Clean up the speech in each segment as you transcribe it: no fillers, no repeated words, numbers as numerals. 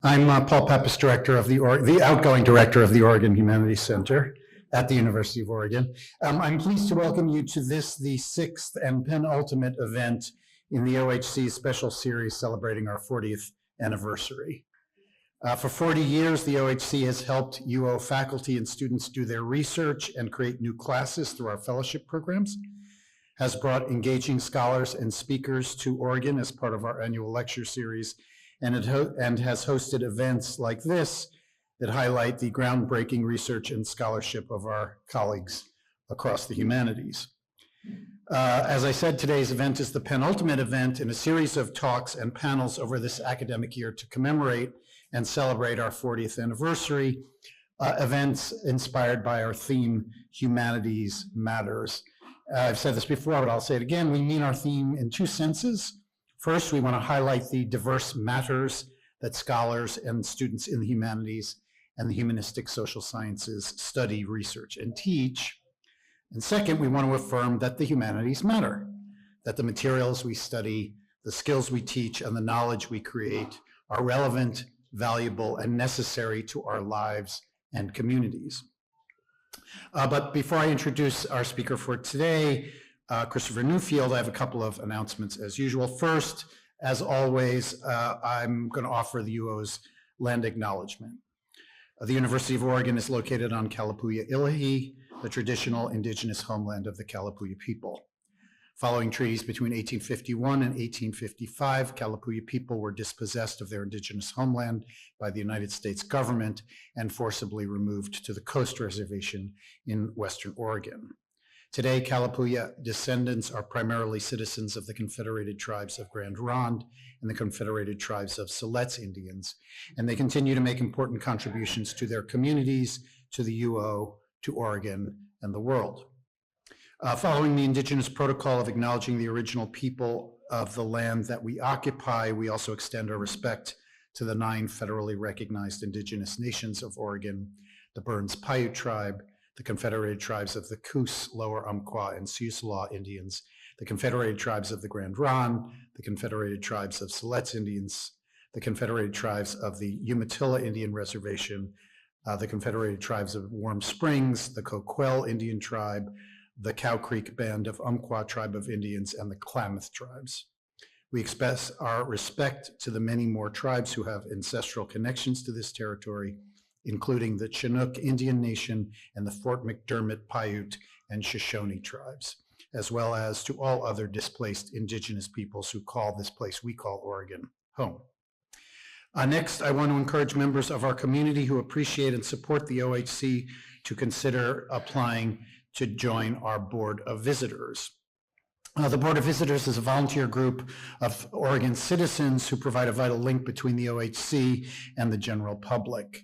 I'm Paul Pappas, director of the outgoing director of the Oregon Humanities Center at the University of Oregon. I'm pleased to welcome you to this, the sixth and penultimate event in the OHC special series celebrating our 40th anniversary. For 40 years, the OHC has helped UO faculty and students do their research and create new classes through our fellowship programs, has brought engaging scholars and speakers to Oregon as part of our annual lecture series, and has hosted events like this that highlight the groundbreaking research and scholarship of our colleagues across the humanities. As I said, today's event is the penultimate event in a series of talks and panels over this academic year to commemorate and celebrate our 40th anniversary, events inspired by our theme, Humanities Matters. I've said this before, but I'll say it again. We mean our theme in two senses. First, we want to highlight the diverse matters that scholars and students in the humanities and the humanistic social sciences study, research, and teach. And second, we want to affirm that the humanities matter, that the materials we study, the skills we teach, and the knowledge we create are relevant, valuable, and necessary to our lives and communities. But before I introduce our speaker for today, Christopher Newfield, I have a couple of announcements as usual. First, as always, I'm going to offer the UO's land acknowledgement. The University of Oregon is located on Kalapuya Ilahi, the traditional indigenous homeland of the Kalapuya people. Following treaties between 1851 and 1855, Kalapuya people were dispossessed of their indigenous homeland by the United States government and forcibly removed to the Coast Reservation in Western Oregon. Today, Kalapuya descendants are primarily citizens of the Confederated Tribes of Grand Ronde and the Confederated Tribes of Siletz Indians, and they continue to make important contributions to their communities, to the UO, to Oregon, and the world. Following the Indigenous Protocol of acknowledging the original people of the land that we occupy, we also extend our respect to the 9 federally recognized Indigenous nations of Oregon, the Burns Paiute Tribe, the Confederated Tribes of the Coos, Lower Umpqua, and Siuslaw Indians, the Confederated Tribes of the Grand Ronde, the Confederated Tribes of Siletz Indians, the Confederated Tribes of the Umatilla Indian Reservation, the Confederated Tribes of Warm Springs, the Coquel Indian Tribe, the Cow Creek Band of Umpqua Tribe of Indians, and the Klamath Tribes. We express our respect to the many more tribes who have ancestral connections to this territory, including the Chinook Indian Nation and the Fort McDermott Paiute and Shoshone tribes, as well as to all other displaced indigenous peoples who call this place we call Oregon home. Next, I want to encourage members of our community who appreciate and support the OHC to consider applying to join our Board of Visitors. The Board of Visitors is a volunteer group of Oregon citizens who provide a vital link between the OHC and the general public.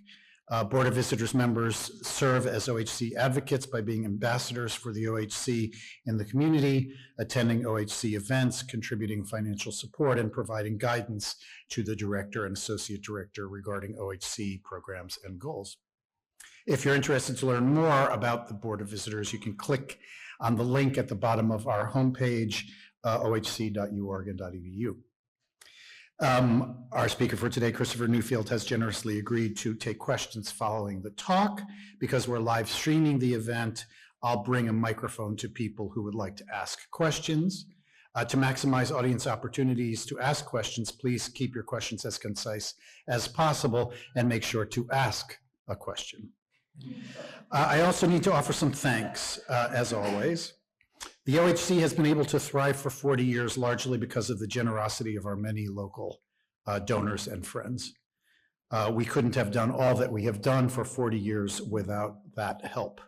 Board of Visitors members serve as OHC advocates by being ambassadors for the OHC in the community, attending OHC events, contributing financial support, and providing guidance to the director and associate director regarding OHC programs and goals. If you're interested to learn more about the Board of Visitors, you can click on the link at the bottom of our homepage, ohc.uoregon.edu. Our speaker for today, Christopher Newfield, has generously agreed to take questions following the talk. Because we're live streaming the event, I'll bring a microphone to people who would like to ask questions. To maximize audience opportunities to ask questions, please keep your questions as concise as possible and make sure to ask a question. I also need to offer some thanks, as always. The OHC has been able to thrive for 40 years largely because of the generosity of our many local donors and friends. We couldn't have done all that we have done for 40 years without that help.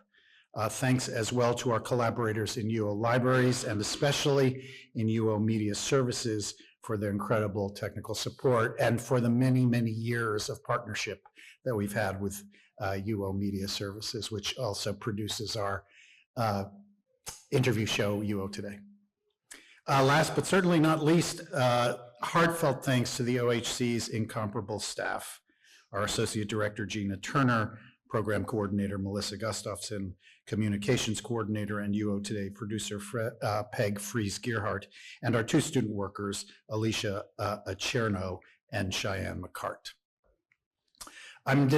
Thanks as well to our collaborators in UO Libraries and especially in UO Media Services for their incredible technical support and for the many, many years of partnership that we've had with UO Media Services, which also produces our interview show, UO Today. Last but certainly not least, heartfelt thanks to the OHC's incomparable staff, our Associate Director, Gina Turner, Program Coordinator, Melissa Gustafson, Communications Coordinator, and UO Today producer, Peg Fries-Gearhart, and our 2 student workers, Alicia Acherno and Cheyenne McCart. I'm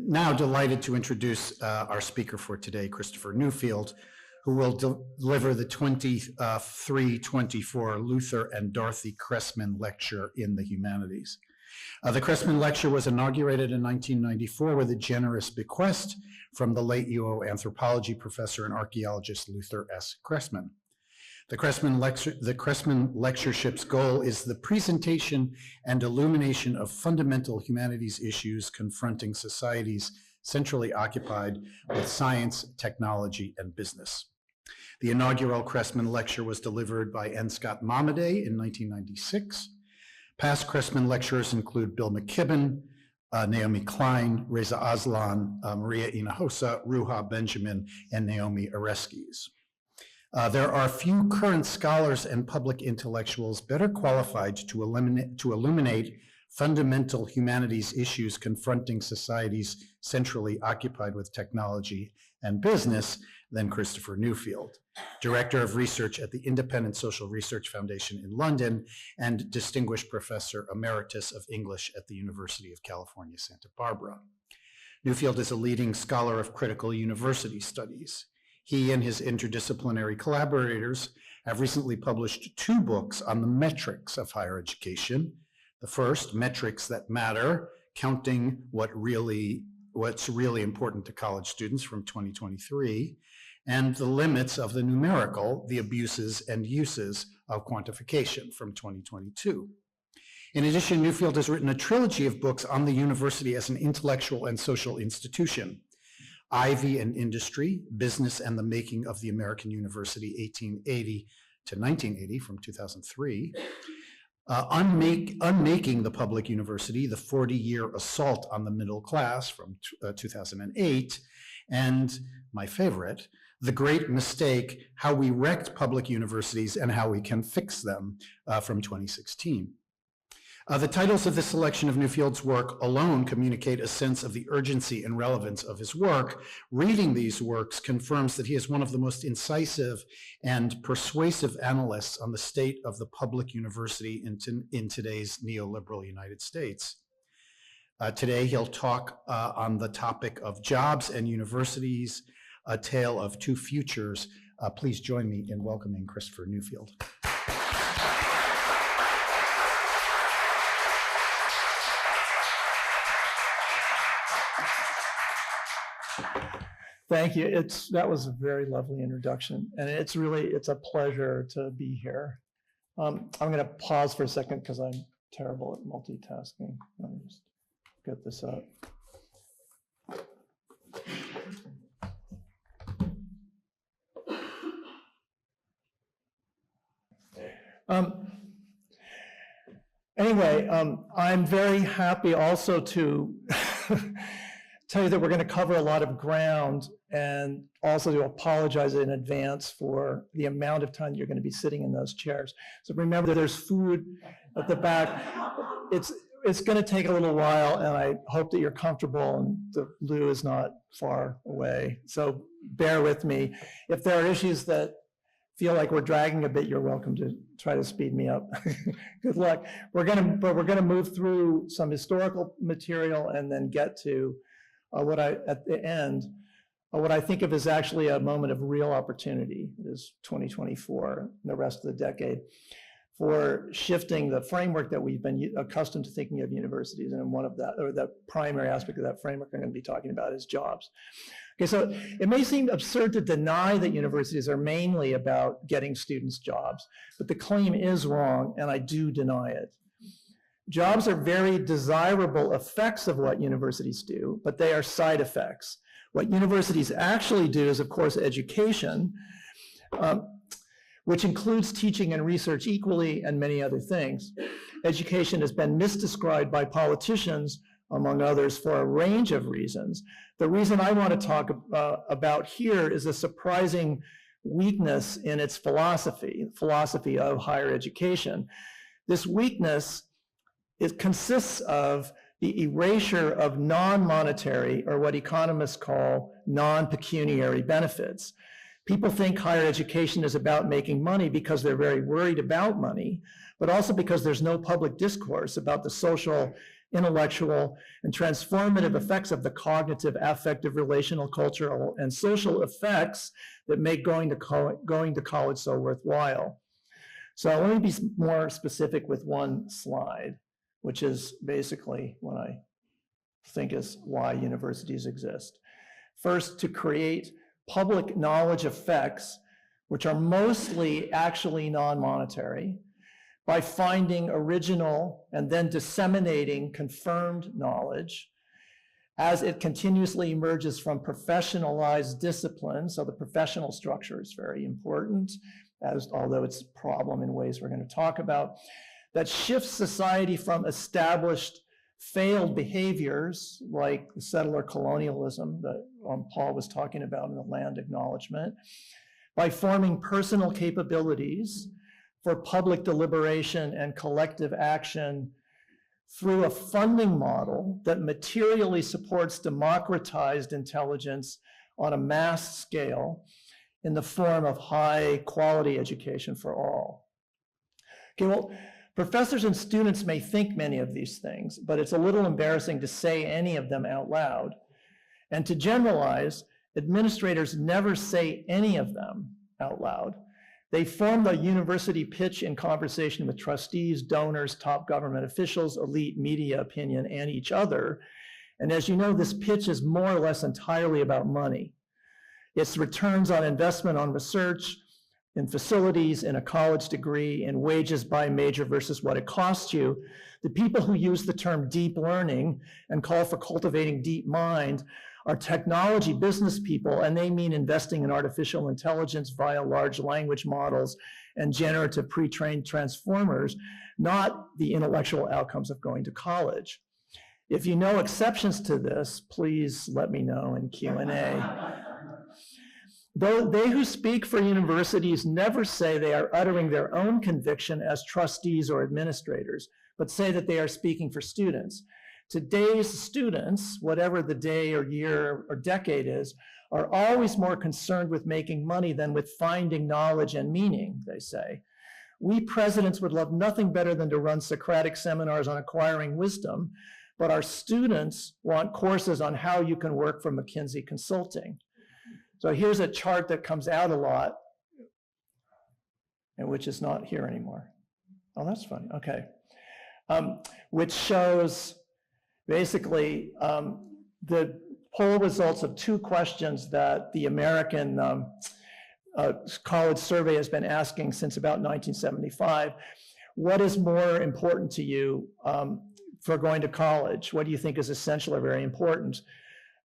now delighted to introduce our speaker for today, Christopher Newfield, who will deliver the 23-24 Luther and Dorothy Cressman Lecture in the Humanities. The Cressman Lecture was inaugurated in 1994 with a generous bequest from the late UO anthropology professor and archaeologist Luther S. Cressman. The Cressman Lectureship's goal is the presentation and illumination of fundamental humanities issues confronting societies centrally occupied with science, technology, and business. The inaugural Cressman Lecture was delivered by N. Scott Momaday in 1996. Past Cressman lecturers include Bill McKibben, Naomi Klein, Reza Aslan, Maria Hinojosa, Ruha Benjamin, and Naomi Oreskes. There are few current scholars and public intellectuals better qualified to illuminate fundamental humanities issues confronting societies centrally occupied with technology and business than Christopher Newfield, Director of Research at the Independent Social Research Foundation in London and Distinguished Professor Emeritus of English at the University of California, Santa Barbara. Newfield is a leading scholar of critical university studies. He and his interdisciplinary collaborators have recently published 2 books on the metrics of higher education. The first, Metrics That Matter, Counting What's Really Important to College Students from 2023, and The Limits of the Numerical, The Abuses and Uses of Quantification from 2022. In addition, Newfield has written a trilogy of books on the university as an intellectual and social institution. Ivy and Industry, Business and the Making of the American University, 1880 to 1980 from 2003. Unmaking the Public University, the 40-Year Assault on the Middle Class from 2008. And my favorite, The Great Mistake, How We Wrecked Public Universities and How We Can Fix Them from 2016. The titles of this selection of Newfield's work alone communicate a sense of the urgency and relevance of his work. Reading these works confirms that he is one of the most incisive and persuasive analysts on the state of the public university in today's neoliberal United States. Today, he'll talk on the topic of jobs and universities, a tale of 2 futures. Please join me in welcoming Christopher Newfield. Thank you. That was a very lovely introduction, and it's a pleasure to be here. I'm going to pause for a second because I'm terrible at multitasking. Let me just get this up. Anyway, I'm very happy also to tell you that we're going to cover a lot of ground, and also to apologize in advance for the amount of time you're going to be sitting in those chairs. So remember, there's food at the back. It's going to take a little while, and I hope that you're comfortable and the loo is not far away. So bear with me. If there are issues that feel like we're dragging a bit, you're welcome to try to speed me up. Good luck. We're going to move through some historical material and then get to at the end, what I think of as actually a moment of real opportunity, is 2024 and the rest of the decade, for shifting the framework that we've been accustomed to thinking of universities. And one of that, or the primary aspect of that framework I'm going to be talking about, is jobs. Okay, so it may seem absurd to deny that universities are mainly about getting students jobs, but the claim is wrong, and I do deny it. Jobs are very desirable effects of what universities do, but they are side effects. What universities actually do is, of course, education, which includes teaching and research equally, and many other things. Education has been misdescribed by politicians, among others, for a range of reasons. The reason I want to talk about here is a surprising weakness in its philosophy of higher education. This weakness, it consists of the erasure of non-monetary, or what economists call non-pecuniary benefits. People think higher education is about making money because they're very worried about money, but also because there's no public discourse about the social intellectual, and transformative effects of the cognitive, affective, relational, cultural, and social effects that make going to college so worthwhile. So let me be more specific with one slide, which is basically what I think is why universities exist. First, to create public knowledge effects, which are mostly actually non-monetary, by finding original and then disseminating confirmed knowledge as it continuously emerges from professionalized disciplines. So the professional structure is very important, although it's a problem in ways we're going to talk about, that shifts society from established failed behaviors like the settler colonialism that Paul was talking about in the land acknowledgement, by forming personal capabilities for public deliberation and collective action through a funding model that materially supports democratized intelligence on a mass scale in the form of high quality education for all. Okay, well, professors and students may think many of these things, but it's a little embarrassing to say any of them out loud. And to generalize, administrators never say any of them out loud. They form the university pitch in conversation with trustees, donors, top government officials, elite media opinion, and each other. And as you know, this pitch is more or less entirely about money. It's returns on investment on research, in facilities, in a college degree, in wages by major versus what it costs you. The people who use the term deep learning and call for cultivating deep mind are technology business people, and they mean investing in artificial intelligence via large language models and generative pre-trained transformers, not the intellectual outcomes of going to college. If you know exceptions to this, please let me know in Q&A. Though they who speak for universities never say they are uttering their own conviction as trustees or administrators, but say that they are speaking for students. Today's students, whatever the day or year or decade is, are always more concerned with making money than with finding knowledge and meaning, they say. We presidents would love nothing better than to run Socratic seminars on acquiring wisdom, but our students want courses on how you can work for McKinsey Consulting. So here's a chart that comes out a lot, and which is not here anymore. Oh, that's funny, okay. Which shows basically the poll results of two questions that the American college survey has been asking since about 1975. What is more important to you for going to college? What do you think is essential or very important?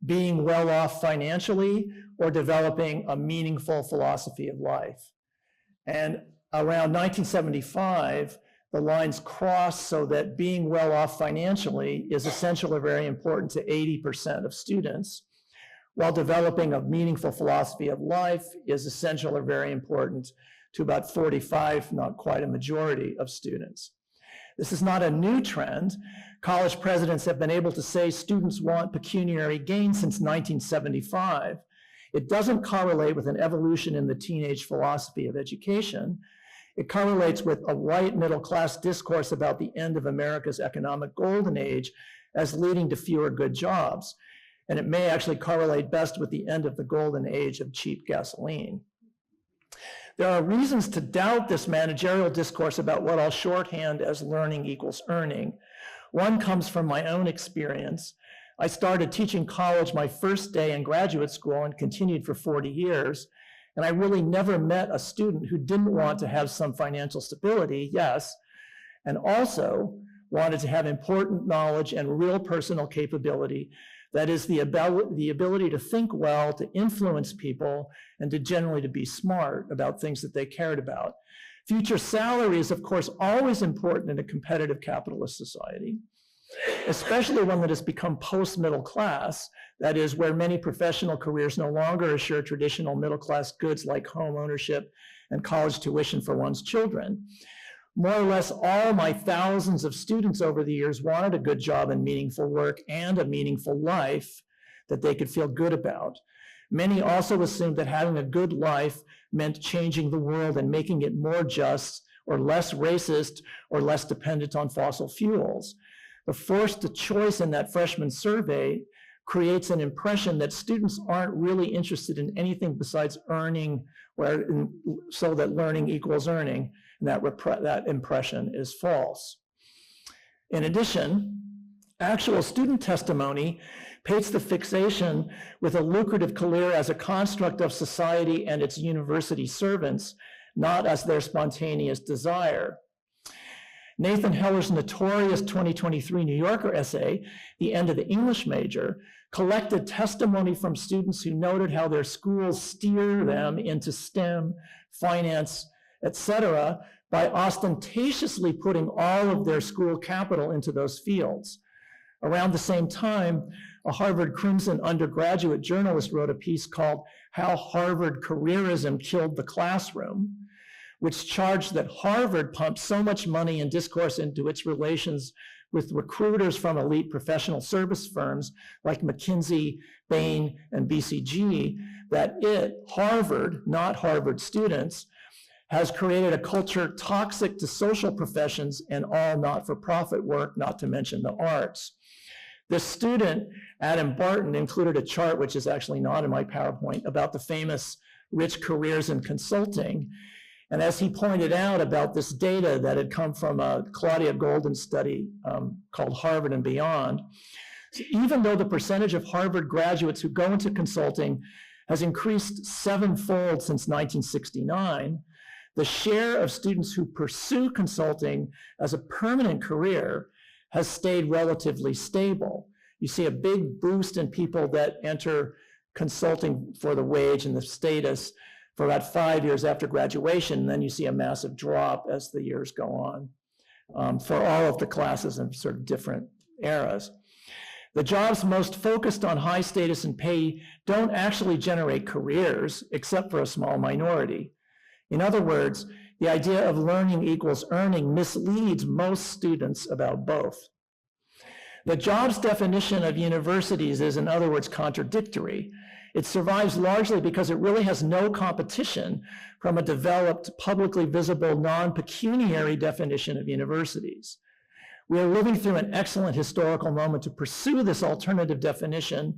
Being well off financially or developing a meaningful philosophy of life? And around 1975, the lines cross so that being well off financially is essential or very important to 80% of students, while developing a meaningful philosophy of life is essential or very important to about 45, not quite a majority of students. This is not a new trend. College presidents have been able to say students want pecuniary gain since 1975. It doesn't correlate with an evolution in the teenage philosophy of education. It correlates with a white middle-class discourse about the end of America's economic golden age as leading to fewer good jobs. And it may actually correlate best with the end of the golden age of cheap gasoline. There are reasons to doubt this managerial discourse about what I'll shorthand as learning equals earning. One comes from my own experience. I started teaching college my first day in graduate school and continued for 40 years. And I really never met a student who didn't want to have some financial stability, yes, and also wanted to have important knowledge and real personal capability. That is the ability to think well, to influence people, and to generally to be smart about things that they cared about. Future salary is, of course, always important in a competitive capitalist society, especially one that has become post-middle class, that is, where many professional careers no longer assure traditional middle-class goods like home ownership and college tuition for one's children. More or less all my thousands of students over the years wanted a good job and meaningful work and a meaningful life that they could feel good about. Many also assumed that having a good life meant changing the world and making it more just or less racist or less dependent on fossil fuels. The forced choice in that freshman survey creates an impression that students aren't really interested in anything besides earning, so that learning equals earning, and that impression is false. In addition, actual student testimony paints the fixation with a lucrative career as a construct of society and its university servants, not as their spontaneous desire. Nathan Heller's notorious 2023 New Yorker essay, The End of the English Major, collected testimony from students who noted how their schools steer them into STEM, finance, etc., by ostentatiously putting all of their school capital into those fields. Around the same time, a Harvard Crimson undergraduate journalist wrote a piece called How Harvard Careerism Killed the Classroom, which charged that Harvard pumped so much money and discourse into its relations with recruiters from elite professional service firms like McKinsey, Bain, and BCG, that it, Harvard, not Harvard students, has created a culture toxic to social professions and all not-for-profit work, not to mention the arts. This student, Adam Barton, included a chart, which is actually not in my PowerPoint, about the famous rich careers in consulting. And as he pointed out about this data that had come from a Claudia Golden study called Harvard and Beyond, so even though the percentage of Harvard graduates who go into consulting has increased 7-fold since 1969, the share of students who pursue consulting as a permanent career has stayed relatively stable. You see a big boost in people that enter consulting for the wage and the status for about 5 years after graduation, and then you see a massive drop as the years go on for all of the classes in sort of different eras. The jobs most focused on high status and pay don't actually generate careers, except for a small minority. In other words, the idea of learning equals earning misleads most students about both. The jobs definition of universities is, in other words, contradictory. It survives largely because it really has no competition from a developed, publicly visible, non-pecuniary definition of universities. We are living through an excellent historical moment to pursue this alternative definition,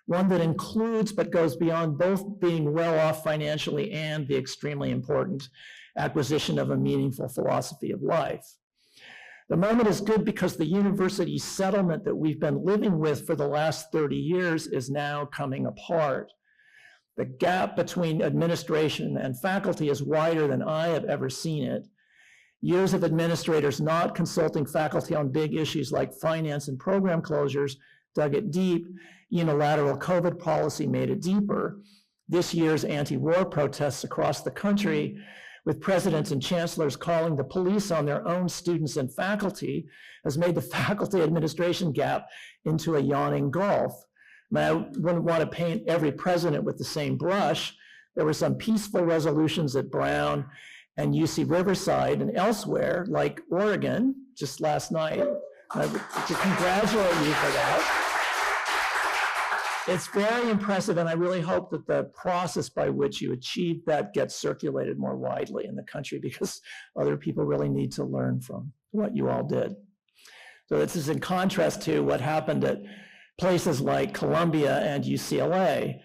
one that includes but goes beyond both being well off financially and the extremely important acquisition of a meaningful philosophy of life. The moment is good because the university settlement that we've been living with for the last 30 years is now coming apart. The gap between administration and faculty is wider than I have ever seen it. Years of administrators not consulting faculty on big issues like finance and program closures dug it deep. Unilateral COVID policy made it deeper. This year's anti-war protests across the country, with presidents and chancellors calling the police on their own students and faculty, has made the faculty administration gap into a yawning gulf. I wouldn't want to paint every president with the same brush. There were some peaceful resolutions at Brown and UC Riverside and elsewhere, like Oregon, just last night. I would to congratulate you for that. It's very impressive, and I really hope that the process by which you achieved that gets circulated more widely in the country, because other people really need to learn from what you all did. So this is in contrast to what happened at places like Columbia and UCLA.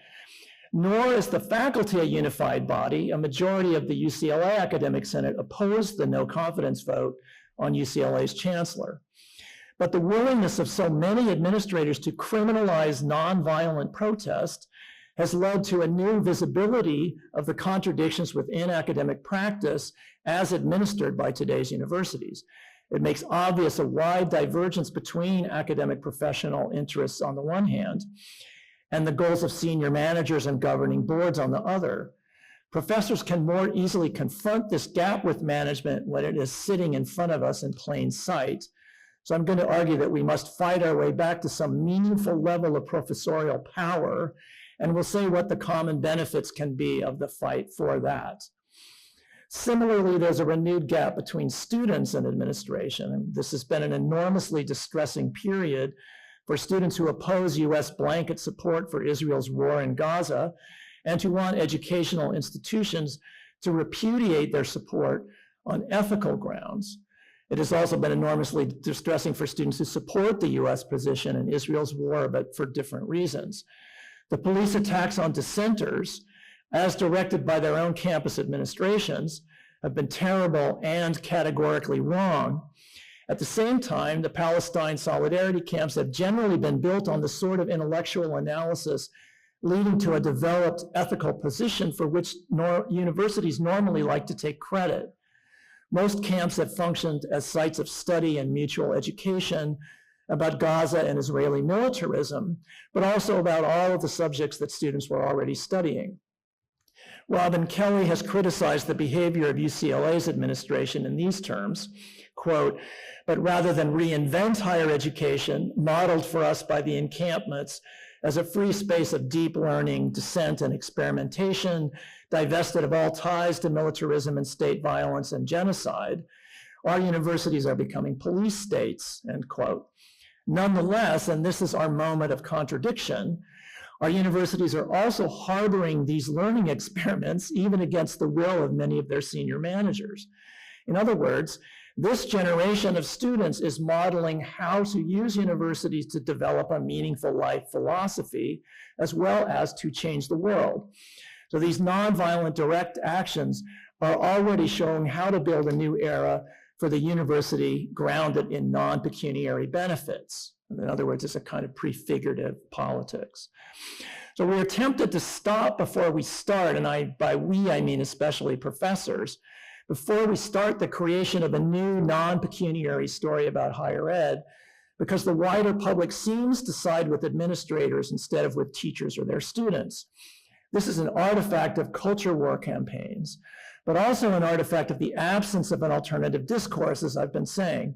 Nor is the faculty a unified body. A majority of the UCLA Academic Senate opposed the no confidence vote on UCLA's chancellor. But the willingness of so many administrators to criminalize nonviolent protest has led to a new visibility of the contradictions within academic practice as administered by today's universities. It makes obvious a wide divergence between academic professional interests on the one hand and the goals of senior managers and governing boards on the other. Professors can more easily confront this gap with management when it is sitting in front of us in plain sight. So I'm going to argue that we must fight our way back to some meaningful level of professorial power, and we'll say what the common benefits can be of the fight for that. Similarly, there's a renewed gap between students and administration. And this has been an enormously distressing period for students who oppose US blanket support for Israel's war in Gaza and who want educational institutions to repudiate their support on ethical grounds. It has also been enormously distressing for students who support the US position in Israel's war, but for different reasons. The police attacks on dissenters, as directed by their own campus administrations, have been terrible and categorically wrong. At the same time, the Palestine solidarity camps have generally been built on the sort of intellectual analysis leading to a developed ethical position for which universities normally like to take credit. Most camps have functioned as sites of study and mutual education about Gaza and Israeli militarism, but also about all of the subjects that students were already studying. Robin Kelly has criticized the behavior of UCLA's administration in these terms, quote, "But rather than reinvent higher education, modeled for us by the encampments as a free space of deep learning, dissent, and experimentation, divested of all ties to militarism and state violence and genocide, our universities are becoming police states," end quote. Nonetheless, and this is our moment of contradiction, our universities are also harboring these learning experiments even against the will of many of their senior managers. In other words, this generation of students is modeling how to use universities to develop a meaningful life philosophy, as well as to change the world. So these nonviolent direct actions are already showing how to build a new era for the university grounded in non-pecuniary benefits. In other words, it's a kind of prefigurative politics. So we're tempted to stop before we start, and by we, I mean especially professors, before we start the creation of a new non-pecuniary story about higher ed, because the wider public seems to side with administrators instead of with teachers or their students. This is an artifact of culture war campaigns, but also an artifact of the absence of an alternative discourse, as I've been saying.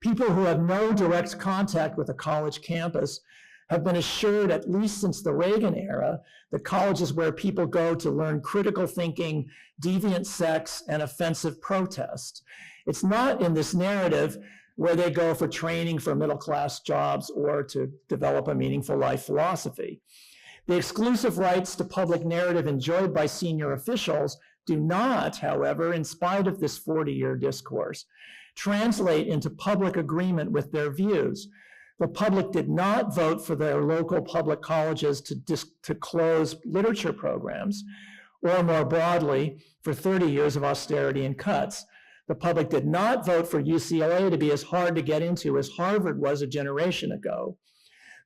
People who have no direct contact with a college campus have been assured, at least since the Reagan era, that college is where people go to learn critical thinking, deviant sex, and offensive protest. It's not in this narrative where they go for training for middle-class jobs or to develop a meaningful life philosophy. The exclusive rights to public narrative enjoyed by senior officials do not, however, in spite of this 40-year discourse, translate into public agreement with their views. The public did not vote for their local public colleges to close literature programs, or more broadly, for 30 years of austerity and cuts. The public did not vote for UCLA to be as hard to get into as Harvard was a generation ago.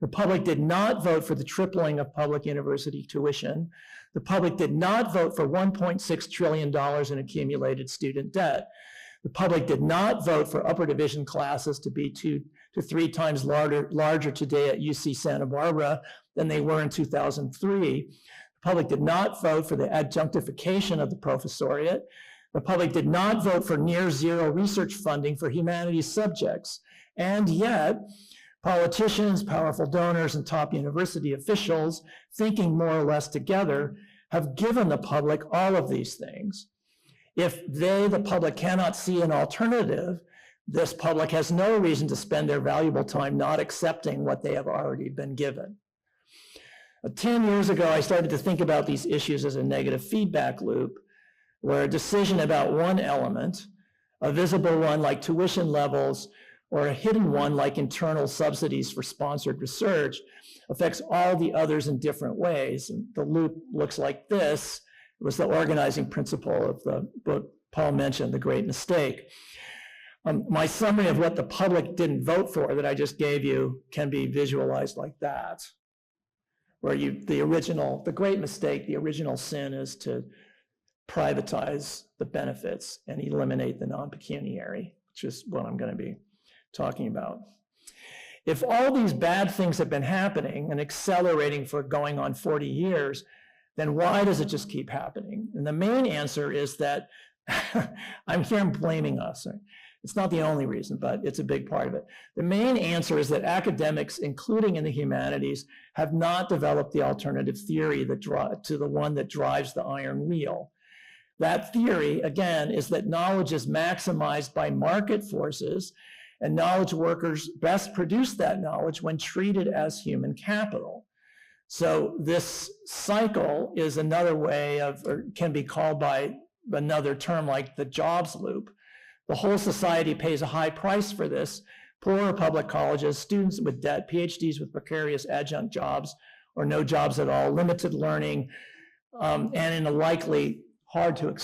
The public did not vote for the tripling of public university tuition. The public did not vote for $1.6 trillion in accumulated student debt. The public did not vote for upper division classes to be 2 to 3 times larger today at UC Santa Barbara than they were in 2003. The public did not vote for the adjunctification of the professoriate. The public did not vote for near zero research funding for humanities subjects. And yet, politicians, powerful donors, and top university officials, thinking more or less together, have given the public all of these things. If they, the public, cannot see an alternative, this public has no reason to spend their valuable time not accepting what they have already been given. 10 years ago, I started to think about these issues as a negative feedback loop, where a decision about one element, a visible one like tuition levels, or a hidden one like internal subsidies for sponsored research, affects all the others in different ways. And the loop looks like this. It was the organizing principle of the book Paul mentioned, The Great Mistake. My summary of what the public didn't vote for that I just gave you can be visualized like that, where the great mistake, the original sin is to privatize the benefits and eliminate the non-pecuniary, which is what I'm going to be talking about. If all these bad things have been happening and accelerating for going on 40 years, then why does it just keep happening? And the main answer is that I'm blaming us. It's not the only reason, but it's a big part of it. The main answer is that academics, including in the humanities, have not developed the alternative theory to the one that drives the iron wheel. That theory, again, is that knowledge is maximized by market forces, and knowledge workers best produce that knowledge when treated as human capital. So this cycle is another way of, or can be called by another term like the jobs loop. The whole society pays a high price for this. Poorer public colleges, students with debt, PhDs with precarious adjunct jobs or no jobs at all, limited learning, and in a likely hard to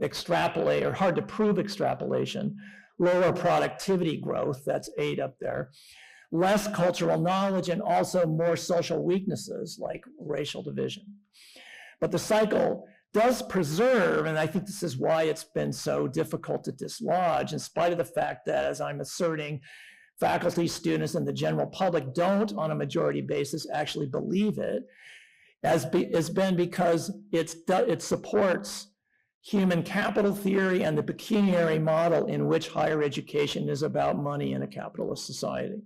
extrapolate or hard to prove extrapolation, lower productivity growth, that's 8 up there, less cultural knowledge, and also more social weaknesses like racial division. But the cycle does preserve, and I think this is why it's been so difficult to dislodge, in spite of the fact that, as I'm asserting, faculty, students, and the general public don't, on a majority basis, actually believe it, has been because it supports human capital theory and the pecuniary model in which higher education is about money in a capitalist society.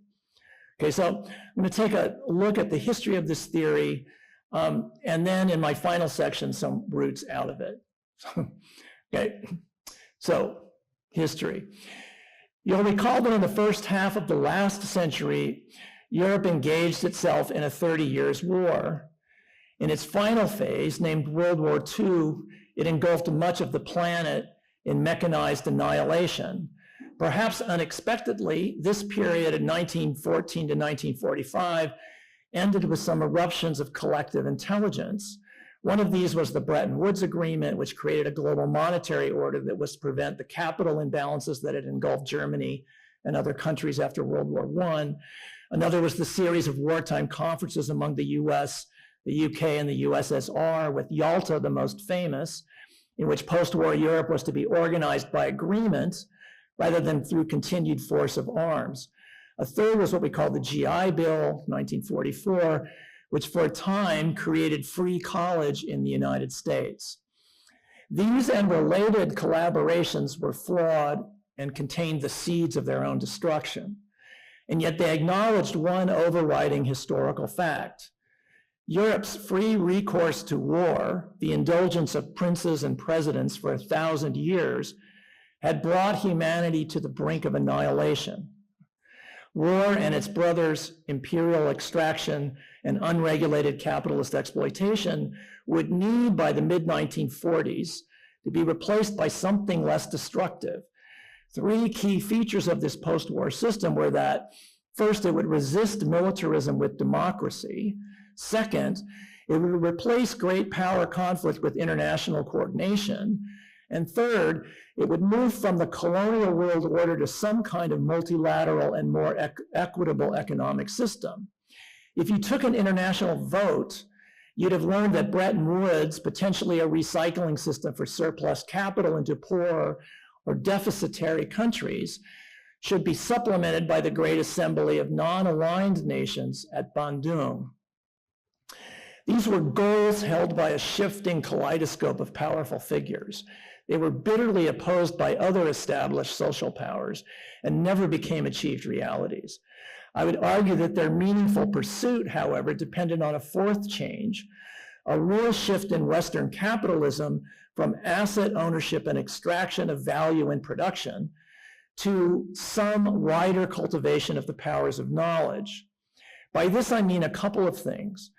Okay, so I'm going to take a look at the history of this theory, and then in my final section, some roots out of it. Okay, so history. You'll recall that in the first half of the last century, Europe engaged itself in a 30 years war. In its final phase, named World War II, it engulfed much of the planet in mechanized annihilation. Perhaps unexpectedly, this period of 1914 to 1945 ended with some eruptions of collective intelligence. One of these was the Bretton Woods Agreement, which created a global monetary order that was to prevent the capital imbalances that had engulfed Germany and other countries after World War I. Another was the series of wartime conferences among the US, the UK, and the USSR, with Yalta the most famous, in which post-war Europe was to be organized by agreement rather than through continued force of arms. A third was what we call the GI Bill, 1944, which for a time created free college in the United States. These and related collaborations were flawed and contained the seeds of their own destruction. And yet they acknowledged one overriding historical fact. Europe's free recourse to war, the indulgence of princes and presidents for 1,000 years, had brought humanity to the brink of annihilation. War and its brothers, imperial extraction and unregulated capitalist exploitation, would need by the mid-1940s to be replaced by something less destructive. 3 key features of this post-war system were that, first, it would resist militarism with democracy. Second, it would replace great power conflict with international coordination. And third, it would move from the colonial world order to some kind of multilateral and more equitable economic system. If you took an international vote, you'd have learned that Bretton Woods, potentially a recycling system for surplus capital into poor or deficitary countries, should be supplemented by the Great Assembly of non-aligned nations at Bandung. These were goals held by a shifting kaleidoscope of powerful figures. They were bitterly opposed by other established social powers and never became achieved realities. I would argue that their meaningful pursuit, however, depended on a fourth change, a real shift in Western capitalism from asset ownership and extraction of value in production to some wider cultivation of the powers of knowledge. By this, I mean a couple of things.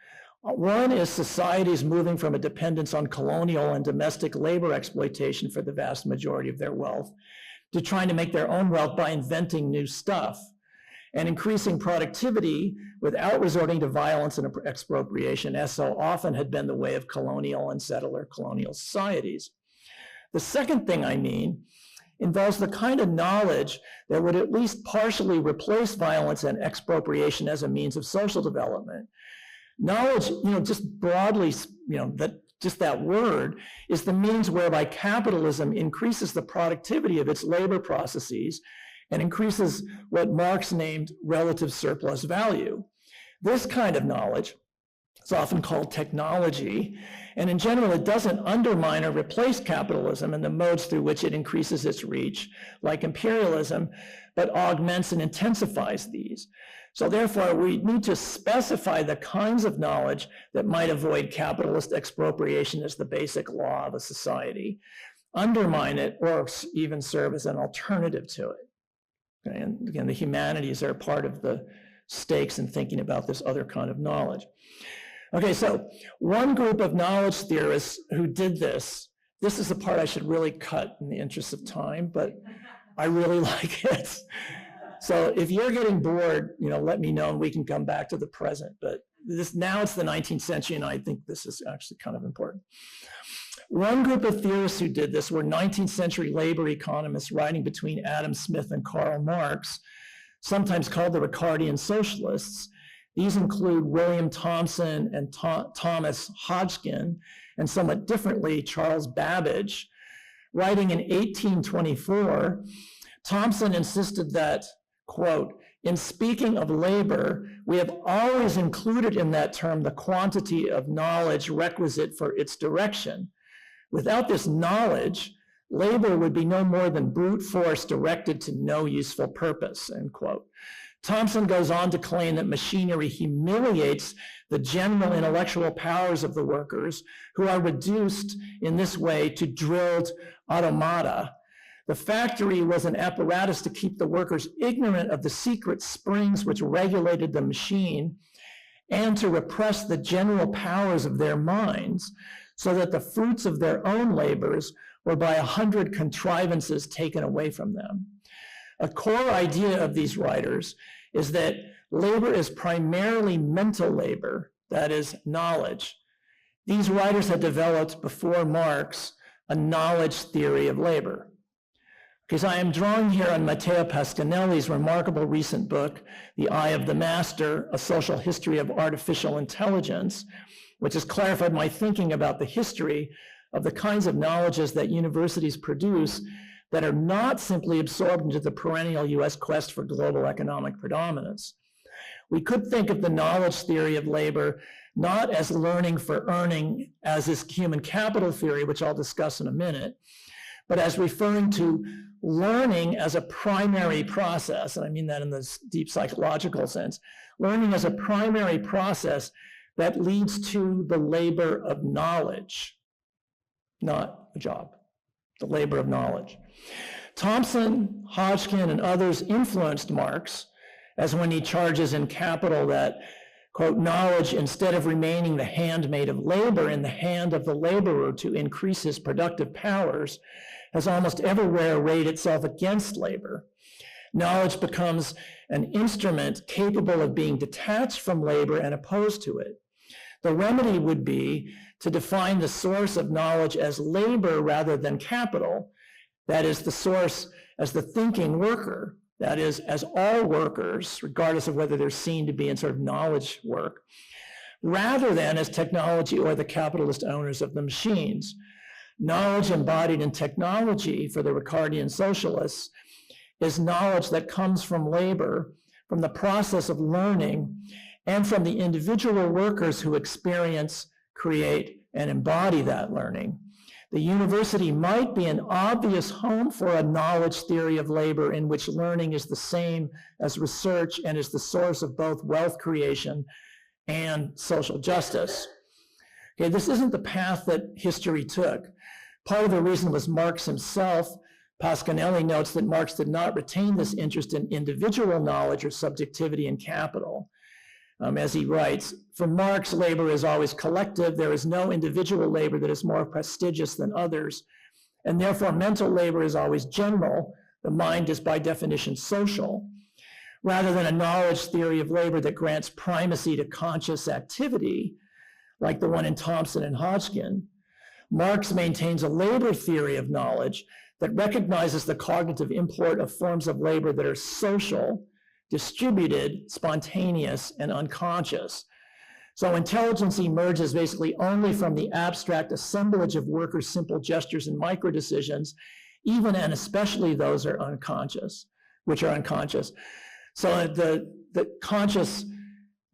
One is societies moving from a dependence on colonial and domestic labor exploitation for the vast majority of their wealth to trying to make their own wealth by inventing new stuff and increasing productivity without resorting to violence and expropriation, as so often had been the way of colonial and settler colonial societies. The second thing I mean involves the kind of knowledge that would at least partially replace violence and expropriation as a means of social development. Knowledge, just broadly, that word is the means whereby capitalism increases the productivity of its labor processes and increases what Marx named relative surplus value. This kind of knowledge is often called technology, and in general, it doesn't undermine or replace capitalism and the modes through which it increases its reach, like imperialism, but augments and intensifies these. So therefore, we need to specify the kinds of knowledge that might avoid capitalist expropriation as the basic law of a society, undermine it, or even serve as an alternative to it. Okay, and again, the humanities are part of the stakes in thinking about this other kind of knowledge. Okay, so one group of knowledge theorists who did this is the part I should really cut in the interest of time, but I really like it. So if you're getting bored, let me know and we can come back to the present. But now it's the 19th century, and I think this is actually kind of important. One group of theorists who did this were 19th century labor economists writing between Adam Smith and Karl Marx, sometimes called the Ricardian socialists. These include William Thomson and Thomas Hodgkin, and somewhat differently, Charles Babbage. Writing in 1824, Thomson insisted that, quote, in speaking of labor, we have always included in that term the quantity of knowledge requisite for its direction. Without this knowledge, labor would be no more than brute force directed to no useful purpose, end quote. Thomson goes on to claim that machinery humiliates the general intellectual powers of the workers, who are reduced in this way to drilled automata. The factory was an apparatus to keep the workers ignorant of the secret springs which regulated the machine and to repress the general powers of their minds, so that the fruits of their own labors were by 100 contrivances taken away from them. A core idea of these writers is that labor is primarily mental labor, that is, knowledge. These writers had developed before Marx a knowledge theory of labor. Because I am drawing here on Matteo Pasquinelli's remarkable recent book, The Eye of the Master, A Social History of Artificial Intelligence, which has clarified my thinking about the history of the kinds of knowledges that universities produce that are not simply absorbed into the perennial US quest for global economic predominance. We could think of the knowledge theory of labor not as learning for earning, as is human capital theory, which I'll discuss in a minute, but as referring to learning as a primary process, and I mean that in this deep psychological sense, learning as a primary process that leads to the labor of knowledge, not a job, the labor of knowledge. Thomson, Hodgkin, and others influenced Marx, as when he charges in Capital that, quote, knowledge, instead of remaining the handmaid of labor in the hand of the laborer to increase his productive powers, has almost everywhere arrayed itself against labor. Knowledge becomes an instrument capable of being detached from labor and opposed to it. The remedy would be to define the source of knowledge as labor rather than capital, that is, the source as the thinking worker, that is, as all workers, regardless of whether they're seen to be in sort of knowledge work, rather than as technology or the capitalist owners of the machines. Knowledge embodied in technology for the Ricardian socialists is knowledge that comes from labor, from the process of learning, and from the individual workers who experience, create, and embody that learning. The university might be an obvious home for a knowledge theory of labor in which learning is the same as research and is the source of both wealth creation and social justice. Okay, this isn't the path that history took. Part of the reason was Marx himself. Pasquinelli notes that Marx did not retain this interest in individual knowledge or subjectivity in capital. As he writes, for Marx, labor is always collective. There is no individual labor that is more prestigious than others. And therefore, mental labor is always general. The mind is by definition social. Rather than a knowledge theory of labor that grants primacy to conscious activity, like the one in Thomson and Hodgkin, Marx maintains a labor theory of knowledge that recognizes the cognitive import of forms of labor that are social, distributed, spontaneous, and unconscious. So intelligence emerges basically only from the abstract assemblage of workers' simple gestures and micro decisions, even and especially those are unconscious, which are unconscious. So the conscious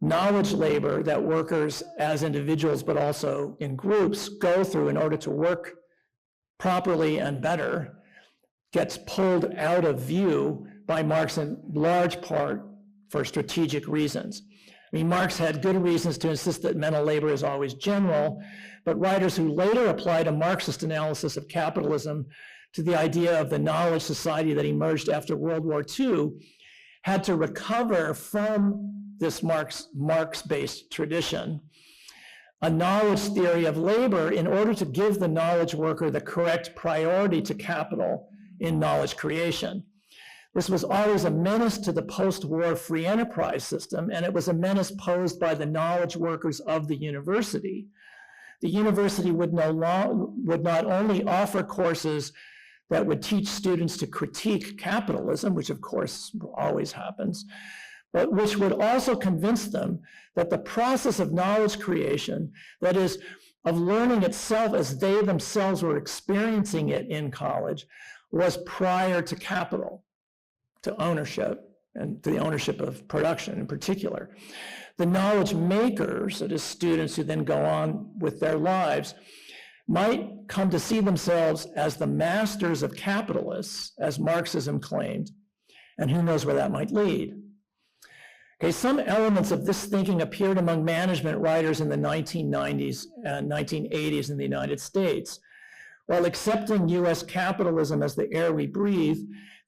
knowledge labor that workers as individuals, but also in groups, go through in order to work properly and better, gets pulled out of view by Marx in large part for strategic reasons. I mean, Marx had good reasons to insist that mental labor is always general, but writers who later applied a Marxist analysis of capitalism to the idea of the knowledge society that emerged after World War II had to recover from this Marx-based tradition a knowledge theory of labor in order to give the knowledge worker the correct priority to capital in knowledge creation. This was always a menace to the post-war free enterprise system, and it was a menace posed by the knowledge workers of the university. The university would not only offer courses that would teach students to critique capitalism, which of course always happens, but which would also convince them that the process of knowledge creation, that is, of learning itself as they themselves were experiencing it in college, was prior to capital, to ownership, and to the ownership of production in particular. The knowledge makers, that is, students who then go on with their lives, might come to see themselves as the masters of capitalists, as Marxism claimed, and who knows where that might lead. Okay, some elements of this thinking appeared among management writers in the 1990s and 1980s in the United States. While accepting US capitalism as the air we breathe,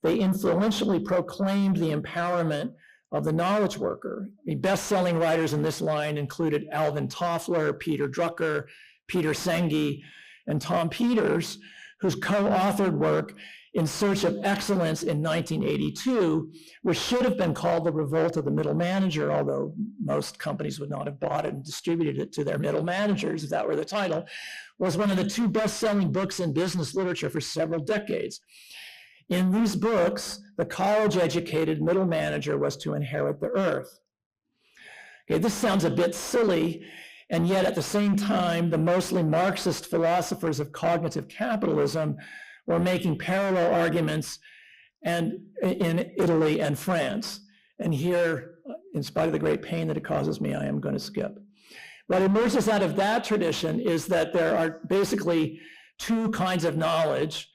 they influentially proclaimed the empowerment of the knowledge worker. The best-selling writers in this line included Alvin Toffler, Peter Drucker, Peter Senge, and Tom Peters, whose co-authored work In Search of Excellence in 1982, which should have been called The Revolt of the Middle Manager, although most companies would not have bought it and distributed it to their middle managers if that were the title, was one of the two best-selling books in business literature for several decades. In these books, the college-educated middle manager was to inherit the earth. Okay, this sounds a bit silly, and yet at the same time, the mostly Marxist philosophers of cognitive capitalism were making parallel arguments and in Italy and France. And here, in spite of the great pain that it causes me, I am going to skip. What emerges out of that tradition is that there are basically two kinds of knowledge.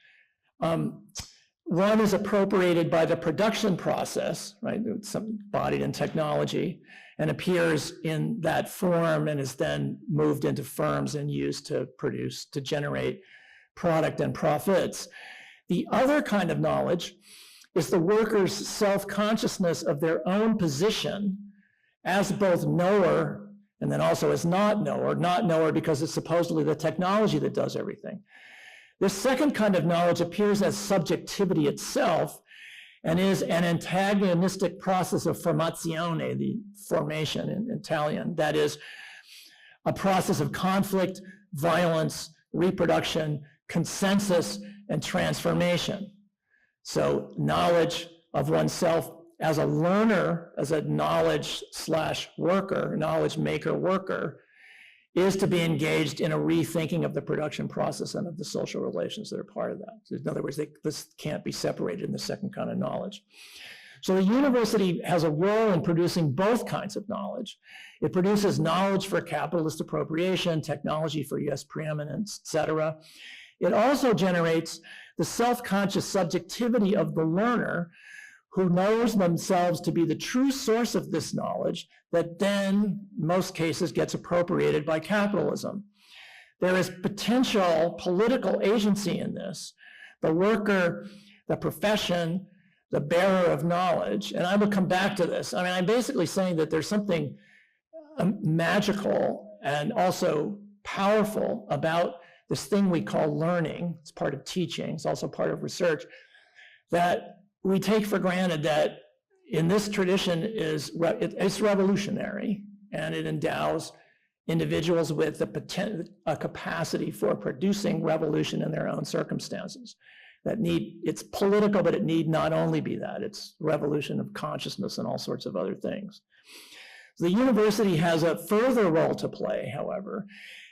One is appropriated by the production process, right? It's embodied in technology and appears in that form and is then moved into firms and used to produce, to generate product and profits. The other kind of knowledge is the worker's self-consciousness of their own position as both knower and then also as not knower because it's supposedly the technology that does everything. This second kind of knowledge appears as subjectivity itself and is an antagonistic process of formazione, the formation in Italian, that is a process of conflict, violence, reproduction, consensus, and transformation. So knowledge of oneself as a learner, as a knowledge/worker, knowledge maker worker, is to be engaged in a rethinking of the production process and of the social relations that are part of that. So in other words, this can't be separated in the second kind of knowledge. So the university has a role in producing both kinds of knowledge. It produces knowledge for capitalist appropriation, technology for US preeminence, et cetera. It also generates the self-conscious subjectivity of the learner who knows themselves to be the true source of this knowledge that then, in most cases, gets appropriated by capitalism. There is potential political agency in this. The worker, the profession, the bearer of knowledge, and I will come back to this. I mean, I'm basically saying that there's something magical and also powerful about this thing we call learning. It's part of teaching, it's also part of research, that we take for granted that in this tradition it's revolutionary, and it endows individuals with a capacity for producing revolution in their own circumstances. It's political, but it need not only be that. It's revolution of consciousness and all sorts of other things. The university has a further role to play, however,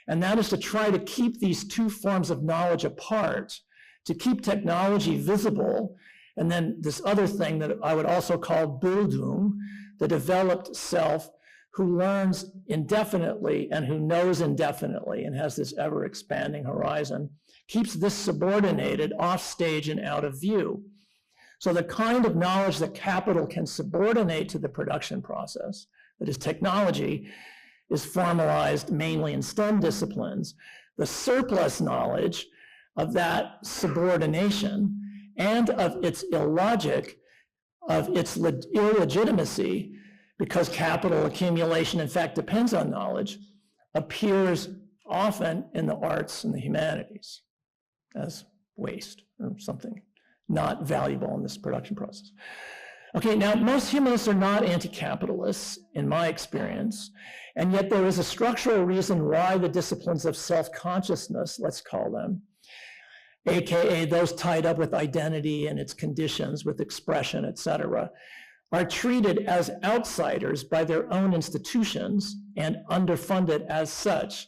and that is to try to keep these two forms of knowledge apart, to keep technology visible, and then this other thing that I would also call Bildung, the developed self who learns indefinitely and who knows indefinitely and has this ever-expanding horizon, keeps this subordinated off stage and out of view. So the kind of knowledge that capital can subordinate to the production process, that is technology, is formalized mainly in STEM disciplines. The surplus knowledge of that subordination and of its illogic, of its illegitimacy, because capital accumulation in fact depends on knowledge, appears often in the arts and the humanities as waste or something not valuable in this production process. Okay, now most humanists are not anti-capitalists in my experience, and yet there is a structural reason why the disciplines of self-consciousness, let's call them, AKA those tied up with identity and its conditions, with expression, et cetera, are treated as outsiders by their own institutions and underfunded as such.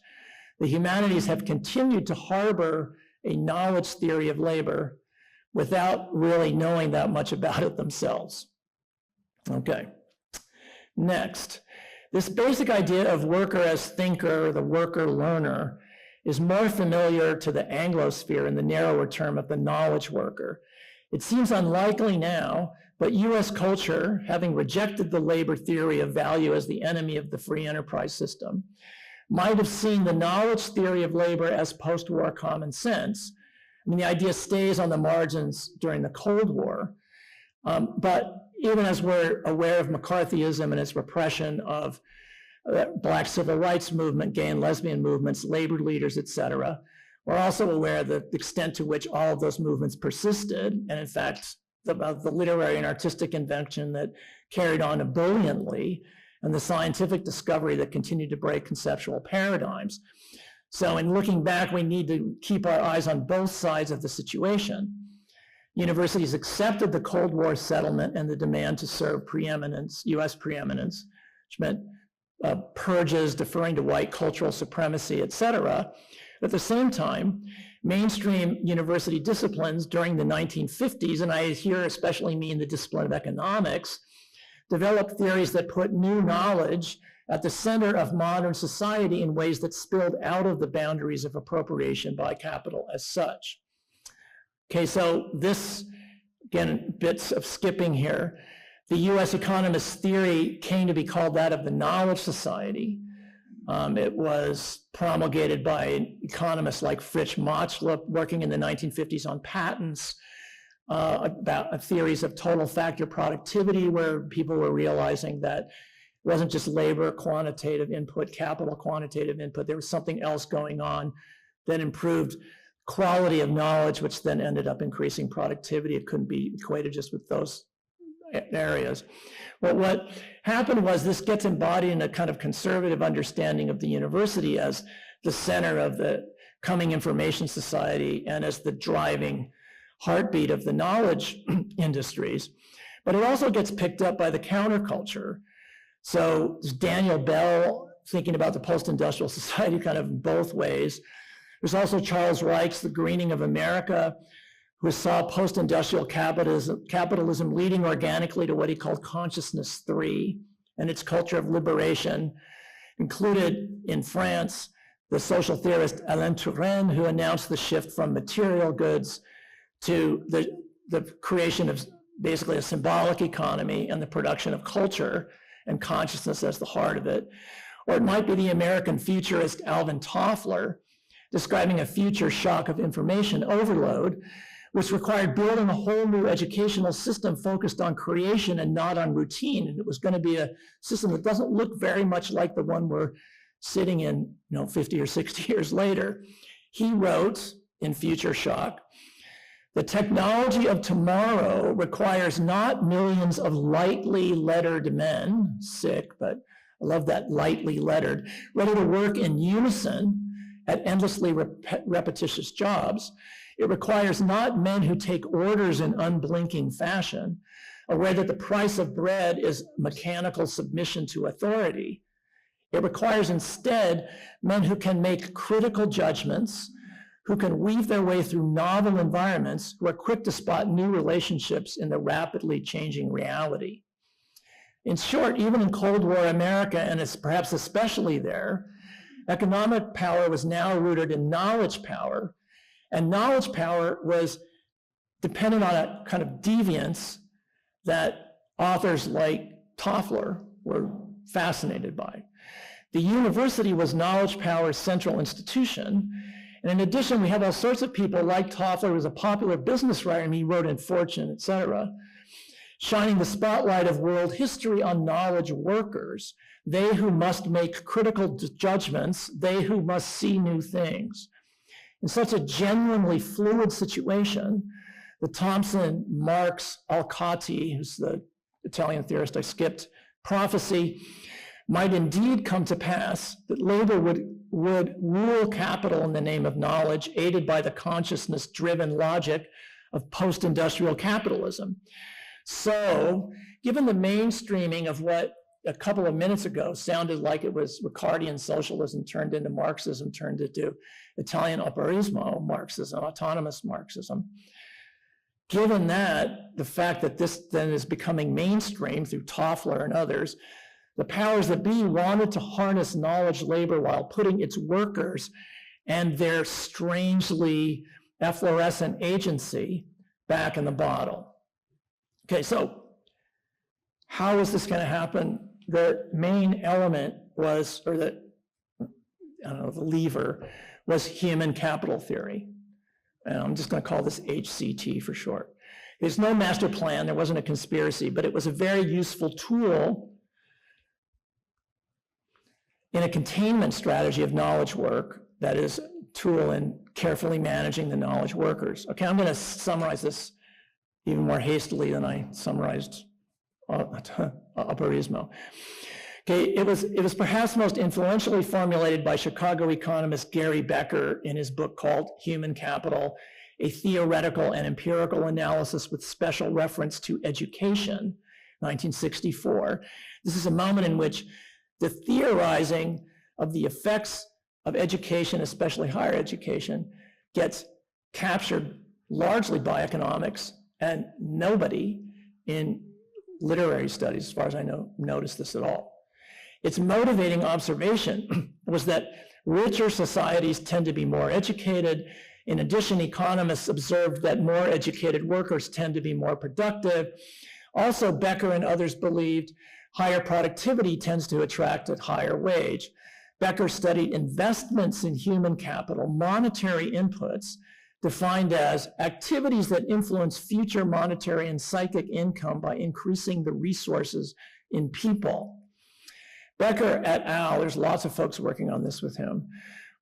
The humanities have continued to harbor a knowledge theory of labor without really knowing that much about it themselves. Okay, next. This basic idea of worker as thinker, the worker learner, is more familiar to the Anglosphere in the narrower term of the knowledge worker. It seems unlikely now, but US culture, having rejected the labor theory of value as the enemy of the free enterprise system, might have seen the knowledge theory of labor as post-war common sense. I mean, the idea stays on the margins during the Cold War, but even as we're aware of McCarthyism and its repression of Black civil rights movement, gay and lesbian movements, labor leaders, et cetera, we're also aware of the extent to which all of those movements persisted, and in fact, the literary and artistic invention that carried on ebulliently, and the scientific discovery that continued to break conceptual paradigms. So in looking back, we need to keep our eyes on both sides of the situation. Universities accepted the Cold War settlement and the demand to serve preeminence, US preeminence, which meant purges, deferring to white cultural supremacy, et cetera. At the same time, mainstream university disciplines during the 1950s, and I here especially mean the discipline of economics, developed theories that put new knowledge at the center of modern society in ways that spilled out of the boundaries of appropriation by capital as such. Okay, so this, again, bits of skipping here. The US economist theory came to be called that of the knowledge society. It was promulgated by economists like Fritz Machlup, working in the 1950s on patents, about theories of total factor productivity, where people were realizing that it wasn't just labor quantitative input, capital quantitative input, there was something else going on that improved quality of knowledge, which then ended up increasing productivity. It couldn't be equated just with those areas. But what happened was this gets embodied in a kind of conservative understanding of the university as the center of the coming information society and as the driving heartbeat of the knowledge industries. But it also gets picked up by the counterculture. So there's Daniel Bell thinking about the post-industrial society kind of in both ways. There's also Charles Reich's The Greening of America, who saw post-industrial capitalism leading organically to what he called consciousness 3 and its culture of liberation. Included in France, the social theorist Alain Touraine, who announced the shift from material goods to the creation of basically a symbolic economy and the production of culture and consciousness as the heart of it. Or it might be the American futurist Alvin Toffler, describing a future shock of information overload, which required building a whole new educational system focused on creation and not on routine. And it was going to be a system that doesn't look very much like the one we're sitting in, 50 or 60 years later. He wrote in Future Shock, "The technology of tomorrow requires not millions of lightly lettered men," sick, but I love that, lightly lettered, ready to work in unison at endlessly repetitious jobs. It requires not men who take orders in unblinking fashion, aware that the price of bread is mechanical submission to authority. It requires instead men who can make critical judgments, who can weave their way through novel environments, who are quick to spot new relationships in the rapidly changing reality. In short, even in Cold War America, and it's perhaps especially there, economic power was now rooted in knowledge power, and knowledge power was dependent on a kind of deviance that authors like Toffler were fascinated by. The university was knowledge power's central institution. And in addition, we have all sorts of people like Toffler, who was a popular business writer, and he wrote in Fortune, et cetera, shining the spotlight of world history on knowledge workers, they who must make critical judgments, they who must see new things. In such a genuinely fluid situation, the Thomson, Marx, Alcati, who's the Italian theorist I skipped, prophecy might indeed come to pass, that labor would rule capital in the name of knowledge, aided by the consciousness-driven logic of post-industrial capitalism. So, given the mainstreaming of what a couple of minutes ago sounded like it was Ricardian socialism turned into Marxism, turned into Italian operaismo Marxism, autonomous Marxism, given that, the fact that this then is becoming mainstream through Toffler and others, the powers that be wanted to harness knowledge labor while putting its workers and their strangely efflorescent agency back in the bottle. Okay, so how is this going to happen? The main element was, or the lever was human capital theory. And I'm just going to call this HCT for short. There's no master plan, there wasn't a conspiracy, but it was a very useful tool in a containment strategy of knowledge work, that is, a tool in carefully managing the knowledge workers. Okay, I'm going to summarize this even more hastily than I summarized Aphorismo. Okay, it was perhaps most influentially formulated by Chicago economist Gary Becker in his book called Human Capital, a theoretical and empirical analysis with special reference to education, 1964. This is a moment in which the theorizing of the effects of education, especially higher education, gets captured largely by economics, and nobody in literary studies, as far as I know, noticed this at all. Its motivating observation was that richer societies tend to be more educated. In addition, economists observed that more educated workers tend to be more productive. Also, Becker and others believed higher productivity tends to attract a higher wage. Becker studied investments in human capital, monetary inputs, defined as activities that influence future monetary and psychic income by increasing the resources in people. Becker et al., there's lots of folks working on this with him,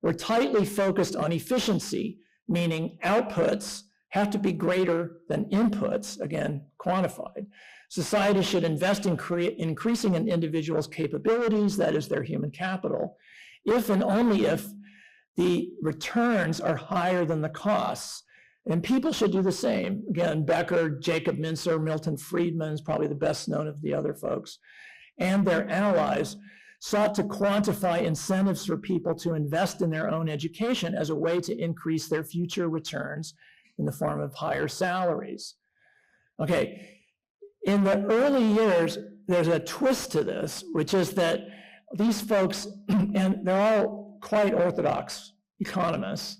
were tightly focused on efficiency, meaning outputs have to be greater than inputs, again, quantified. Society should invest in increasing an individual's capabilities, that is their human capital, if and only if the returns are higher than the costs. And people should do the same. Again, Becker, Jacob Mincer, Milton Friedman is probably the best known of the other folks, and their allies sought to quantify incentives for people to invest in their own education as a way to increase their future returns in the form of higher salaries. Okay, in the early years, there's a twist to this, which is that these folks, and they're all quite orthodox economists,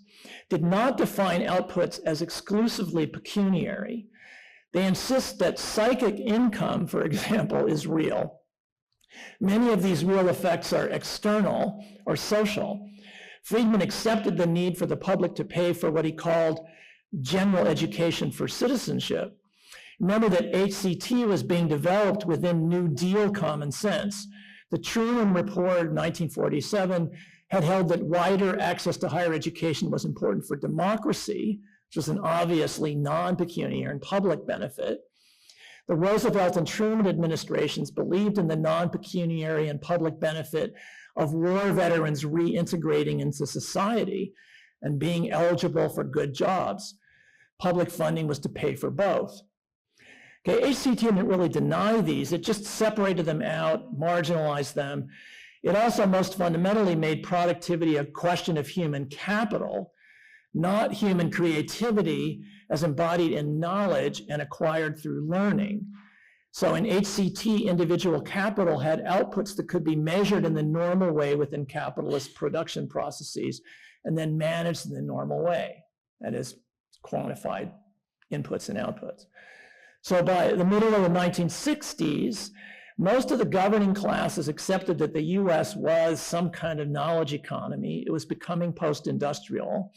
did not define outputs as exclusively pecuniary. They insist that psychic income, for example, is real. Many of these real effects are external or social. Friedman accepted the need for the public to pay for what he called general education for citizenship. Remember that HCT was being developed within New Deal common sense. The Truman Report, 1947, had held that wider access to higher education was important for democracy, which was an obviously non-pecuniary and public benefit. The Roosevelt and Truman administrations believed in the non-pecuniary and public benefit of war veterans reintegrating into society and being eligible for good jobs. Public funding was to pay for both. Okay, HCT didn't really deny these, it just separated them out, marginalized them. It also most fundamentally made productivity a question of human capital, not human creativity as embodied in knowledge and acquired through learning. So in HCT, individual capital had outputs that could be measured in the normal way within capitalist production processes and then managed in the normal way, that is, quantified inputs and outputs. So by the middle of the 1960s, most of the governing classes accepted that the US was some kind of knowledge economy. It was becoming post-industrial,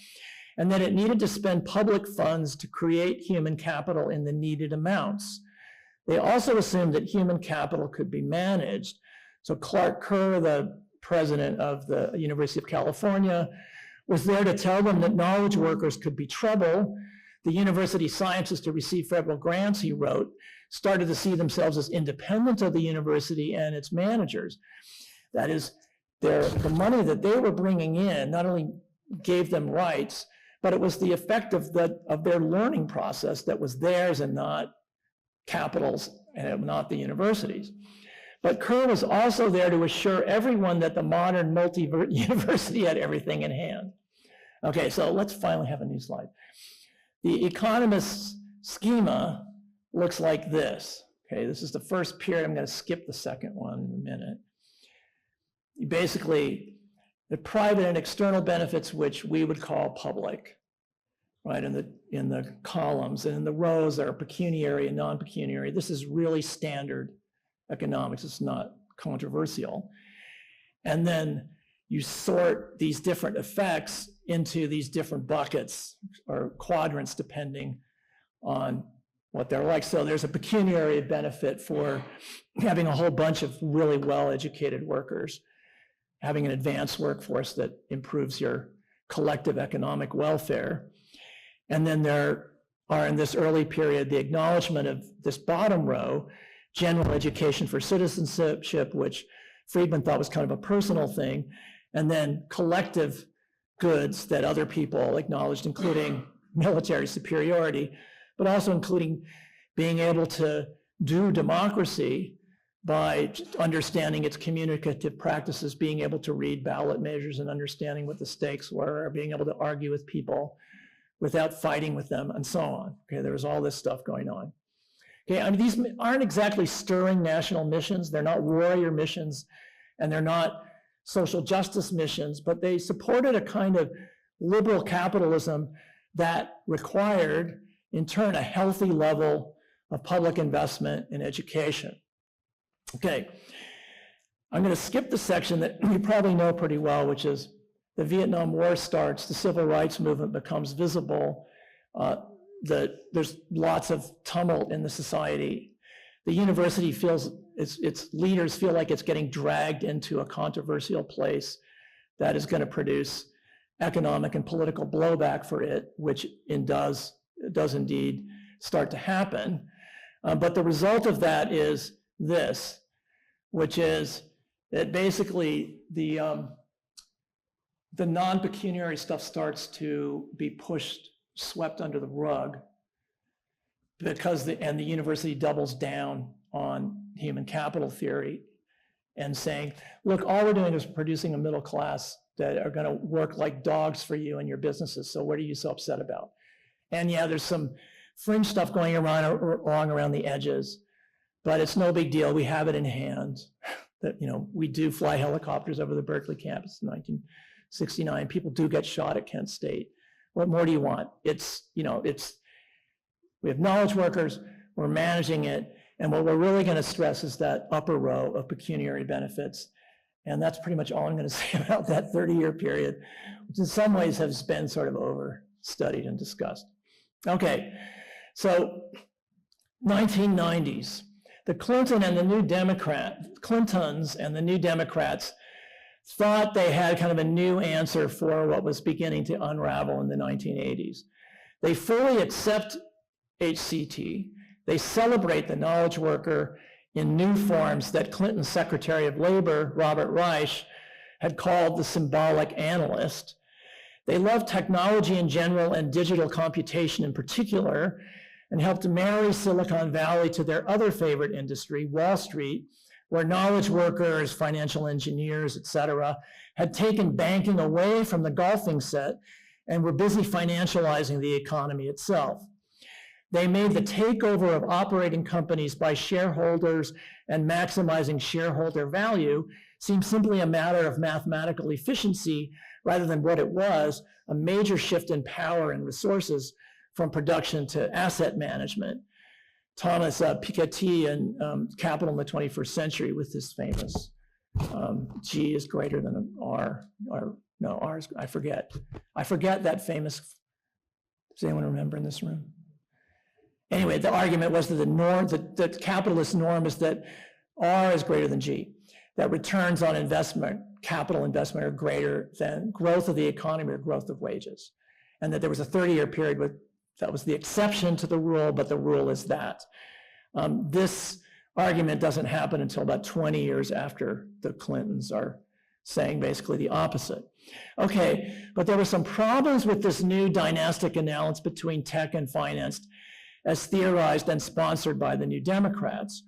and that it needed to spend public funds to create human capital in the needed amounts. They also assumed that human capital could be managed. So Clark Kerr, the president of the University of California, was there to tell them that knowledge workers could be trouble, The university scientists to receive federal grants, he wrote, started to see themselves as independent of the university and its managers. That is, the money that they were bringing in not only gave them rights, but it was the effect of their learning process that was theirs and not capital's and not the universities. But Kerr was also there to assure everyone that the modern multi-university had everything in hand. Okay, so let's finally have a new slide. The economist's schema looks like this. Okay, this is the first period. I'm going to skip the second one in a minute. Basically, the private and external benefits, which we would call public, right, in the columns, and in the rows are pecuniary and non-pecuniary. This is really standard economics. It's not controversial. And then you sort these different effects into these different buckets or quadrants depending on what they're like. So there's a pecuniary benefit for having a whole bunch of really well-educated workers, having an advanced workforce that improves your collective economic welfare. And then there are, in this early period, the acknowledgement of this bottom row, general education for citizenship, which Friedman thought was kind of a personal thing, and then collective goods that other people acknowledged, including military superiority, but also including being able to do democracy by understanding its communicative practices, being able to read ballot measures and understanding what the stakes were, or being able to argue with people without fighting with them, and so on. Okay, there was all this stuff going on. Okay, I mean, these aren't exactly stirring national missions. They're not warrior missions, and they're not social justice missions, but they supported a kind of liberal capitalism that required, in turn, a healthy level of public investment in education. Okay, I'm going to skip the section that you probably know pretty well, which is the Vietnam War starts, the civil rights movement becomes visible, there's lots of tumult in the society. The university feels, its leaders feel like it's getting dragged into a controversial place that is going to produce economic and political blowback for it, which does indeed start to happen. But the result of that is this, which is that basically the non-pecuniary stuff starts to be swept under the rug because the university doubles down on human capital theory and saying, look, all we're doing is producing a middle class that are going to work like dogs for you and your businesses. So what are you so upset about? And yeah, there's some fringe stuff going around the edges, but it's no big deal. We have it in hand. That, we do fly helicopters over the Berkeley campus in 1969. People do get shot at Kent State. What more do you want? We have knowledge workers, we're managing it, and what we're really going to stress is that upper row of pecuniary benefits. And that's pretty much all I'm going to say about that 30-year period, which in some ways has been sort of overstudied and discussed. Okay, so 1990s. The Clintons and the New Democrats thought they had kind of a new answer for what was beginning to unravel in the 1980s. They fully accept HCT. They celebrate the knowledge worker in new forms that Clinton's Secretary of Labor, Robert Reich, had called the symbolic analyst. They love technology in general and digital computation in particular, and helped marry Silicon Valley to their other favorite industry, Wall Street, where knowledge workers, financial engineers, et cetera, had taken banking away from the golfing set and were busy financializing the economy itself. They made the takeover of operating companies by shareholders and maximizing shareholder value seem simply a matter of mathematical efficiency rather than what it was, a major shift in power and resources from production to asset management. Thomas Piketty in Capital in the 21st Century with this famous G is greater than an R, or no, R is, I forget that famous, does anyone remember in this room? Anyway, the argument was that the norm, the capitalist norm is that R is greater than G, that returns on investment, capital investment are greater than growth of the economy or growth of wages. And that there was a 30-year period with that was the exception to the rule, but the rule is that. This argument doesn't happen until about 20 years after the Clintons are saying basically the opposite. Okay, but there were some problems with this new dynastic analysis between tech and finance as theorized and sponsored by the New Democrats.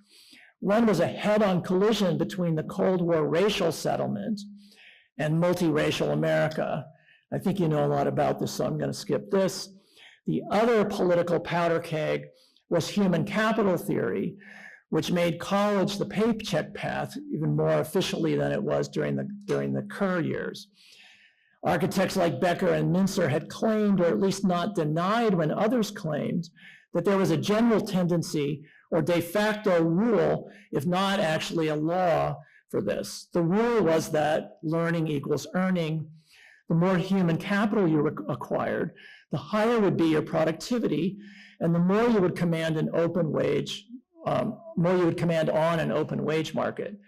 One was a head-on collision between the Cold War racial settlement and multiracial America. I think you know a lot about this, so I'm going to skip this. The other political powder keg was human capital theory, which made college the paycheck path even more efficiently than it was during the Kerr years. Architects like Becker and Mincer had claimed, or at least not denied when others claimed, that there was a general tendency or de facto rule, if not actually a law, for this. The rule was that learning equals earning. The more human capital you acquired, the higher would be your productivity, and the more you would command an open wage, more you would command on an open wage market.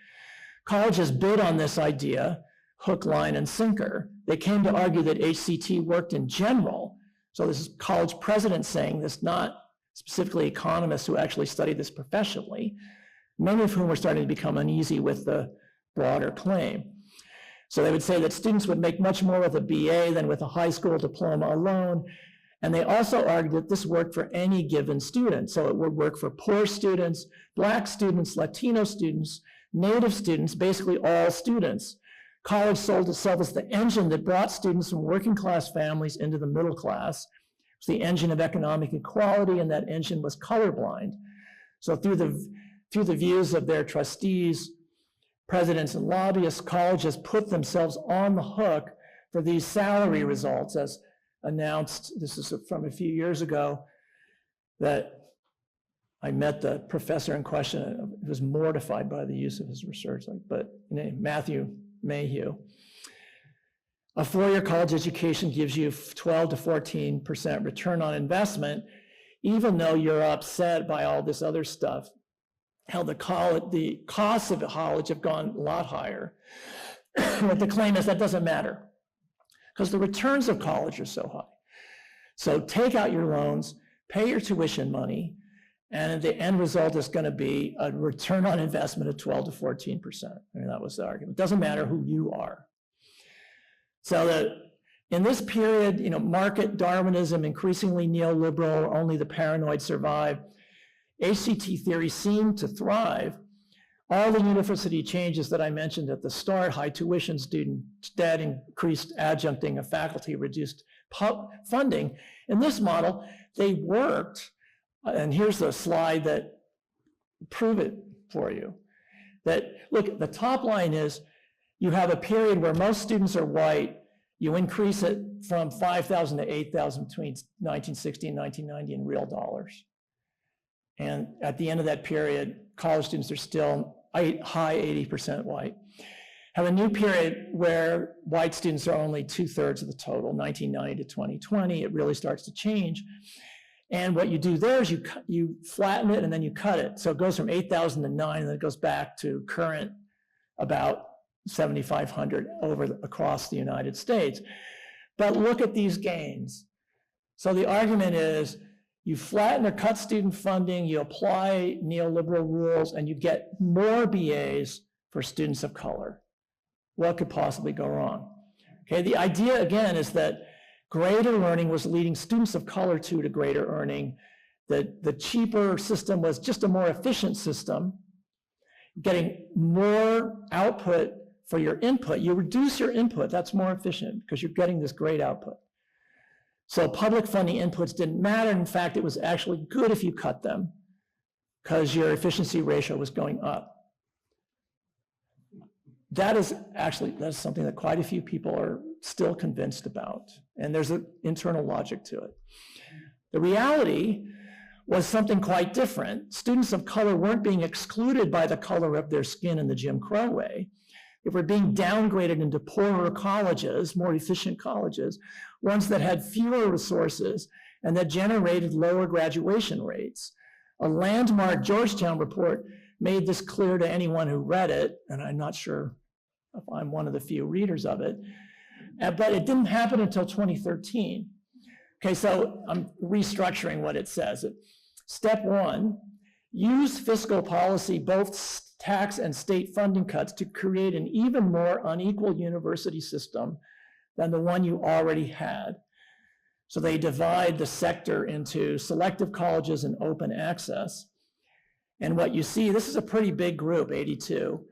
Colleges bid on this idea, hook, line, and sinker. They came to argue that HCT worked in general. So this is college presidents saying this, not specifically economists who actually study this professionally, many of whom were starting to become uneasy with the broader claim. So they would say that students would make much more with a BA than with a high school diploma alone. And they also argued that this worked for any given student. So it would work for poor students, Black students, Latino students, Native students, basically all students. College sold itself as the engine that brought students from working class families into the middle class. It was the engine of economic equality, and that engine was colorblind. So through the views of their trustees, presidents, and lobbyists, colleges put themselves on the hook for these salary results, as announced. This is from a few years ago, that I met the professor in question. He was mortified by the use of his research, but Matthew Mayhew. A four-year college education gives you 12 to 14% return on investment, even though you're upset by all this other stuff. How the costs of college have gone a lot higher. But the claim is that doesn't matter because the returns of college are so high. So take out your loans, pay your tuition money, and the end result is going to be a return on investment of 12 to 14%. I mean, that was the argument. It doesn't matter who you are. So in this period, market Darwinism, increasingly neoliberal, only the paranoid survive, HCT theory seemed to thrive. All the university changes that I mentioned at the start, high tuition, student debt, increased adjuncting of faculty, reduced funding, in this model, they worked. And here's the slide that prove it for you. That, look, the top line is you have a period where most students are white, you increase it from 5,000 to 8,000 between 1960 and 1990 in real dollars. And at the end of that period, college students are still high 80% white. Have a new period where white students are only 2/3 of the total, 1990 to 2020. It really starts to change. And what you do there is you flatten it and then you cut it. So it goes from 8,000 to 9, and then it goes back to current about 7,500 across the United States. But look at these gains. So the argument is you flatten or cut student funding, you apply neoliberal rules, and you get more BAs for students of color. What could possibly go wrong? Okay, the idea again is that greater learning was leading students of color to greater earning. The cheaper system was just a more efficient system, getting more output for your input. You reduce your input, that's more efficient because you're getting this great output. So public funding inputs didn't matter. In fact, it was actually good if you cut them because your efficiency ratio was going up. That's something that quite a few people are still convinced about. And there's an internal logic to it. The reality was something quite different. Students of color weren't being excluded by the color of their skin in the Jim Crow way. They were being downgraded into poorer colleges, more efficient colleges, ones that had fewer resources and that generated lower graduation rates. A landmark Georgetown report made this clear to anyone who read it, and I'm not sure if I'm one of the few readers of it, but it didn't happen until 2013. Okay, so I'm restructuring what it says. Step one, use fiscal policy, both tax and state funding cuts, to create an even more unequal university system than the one you already had. So they divide the sector into selective colleges and open access. And what you see, this is a pretty big group, 82.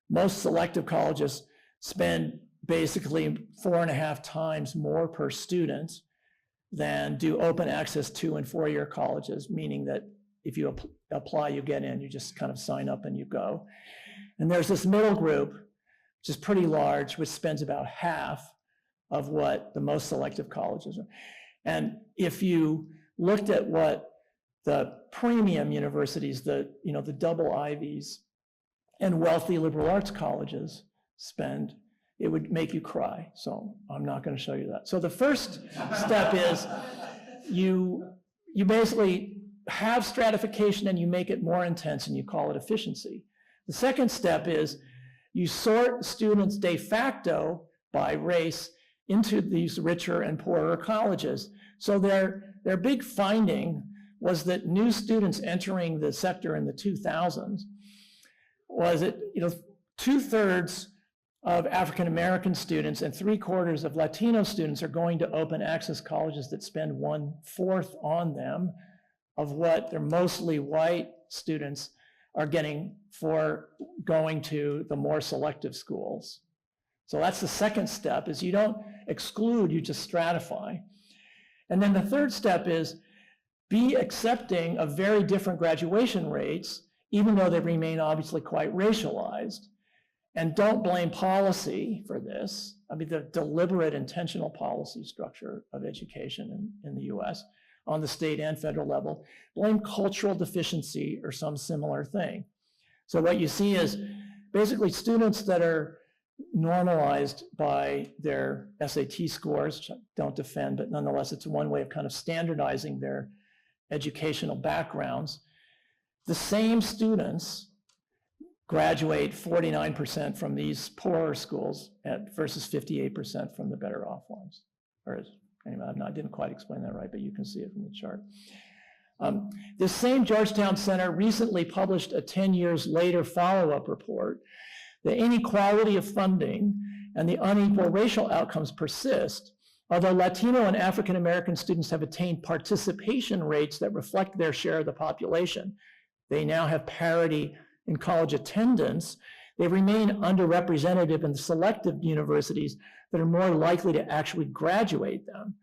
Most selective colleges spend basically 4.5 times more per student than do open access 2- and 4-year colleges, meaning that if you apply, you get in, you just kind of sign up and you go. And there's this middle group, which is pretty large, which spends about half of what the most selective colleges are. And if you looked at what the premium universities, the double Ivies and wealthy liberal arts colleges spend, it would make you cry. So I'm not going to show you that. So the first step is you basically have stratification and you make it more intense and you call it efficiency. The second step is you sort students de facto by race into these richer and poorer colleges. So their big finding was that new students entering the sector in the 2000s was that 2/3 of African American students and 3/4 of Latino students are going to open access colleges that spend 1/4 on them of what their mostly white students are getting for going to the more selective schools. So that's the second step, is you don't exclude, you just stratify. And then the third step is be accepting of very different graduation rates, even though they remain obviously quite racialized. And don't blame policy for this. I mean, the deliberate, intentional policy structure of education in the US on the state and federal level. Blame cultural deficiency or some similar thing. So what you see is basically students that are normalized by their SAT scores, which I don't defend, but nonetheless, it's one way of kind of standardizing their educational backgrounds. The same students graduate 49% from these poorer schools versus 58% from the better off ones. Or anyway, I didn't quite explain that right, but you can see it from the chart. This same Georgetown Center recently published a 10 years later follow-up report. The inequality of funding and the unequal racial outcomes persist, although Latino and African American students have attained participation rates that reflect their share of the population. They now have parity in college attendance. They remain underrepresented in the selective universities that are more likely to actually graduate them.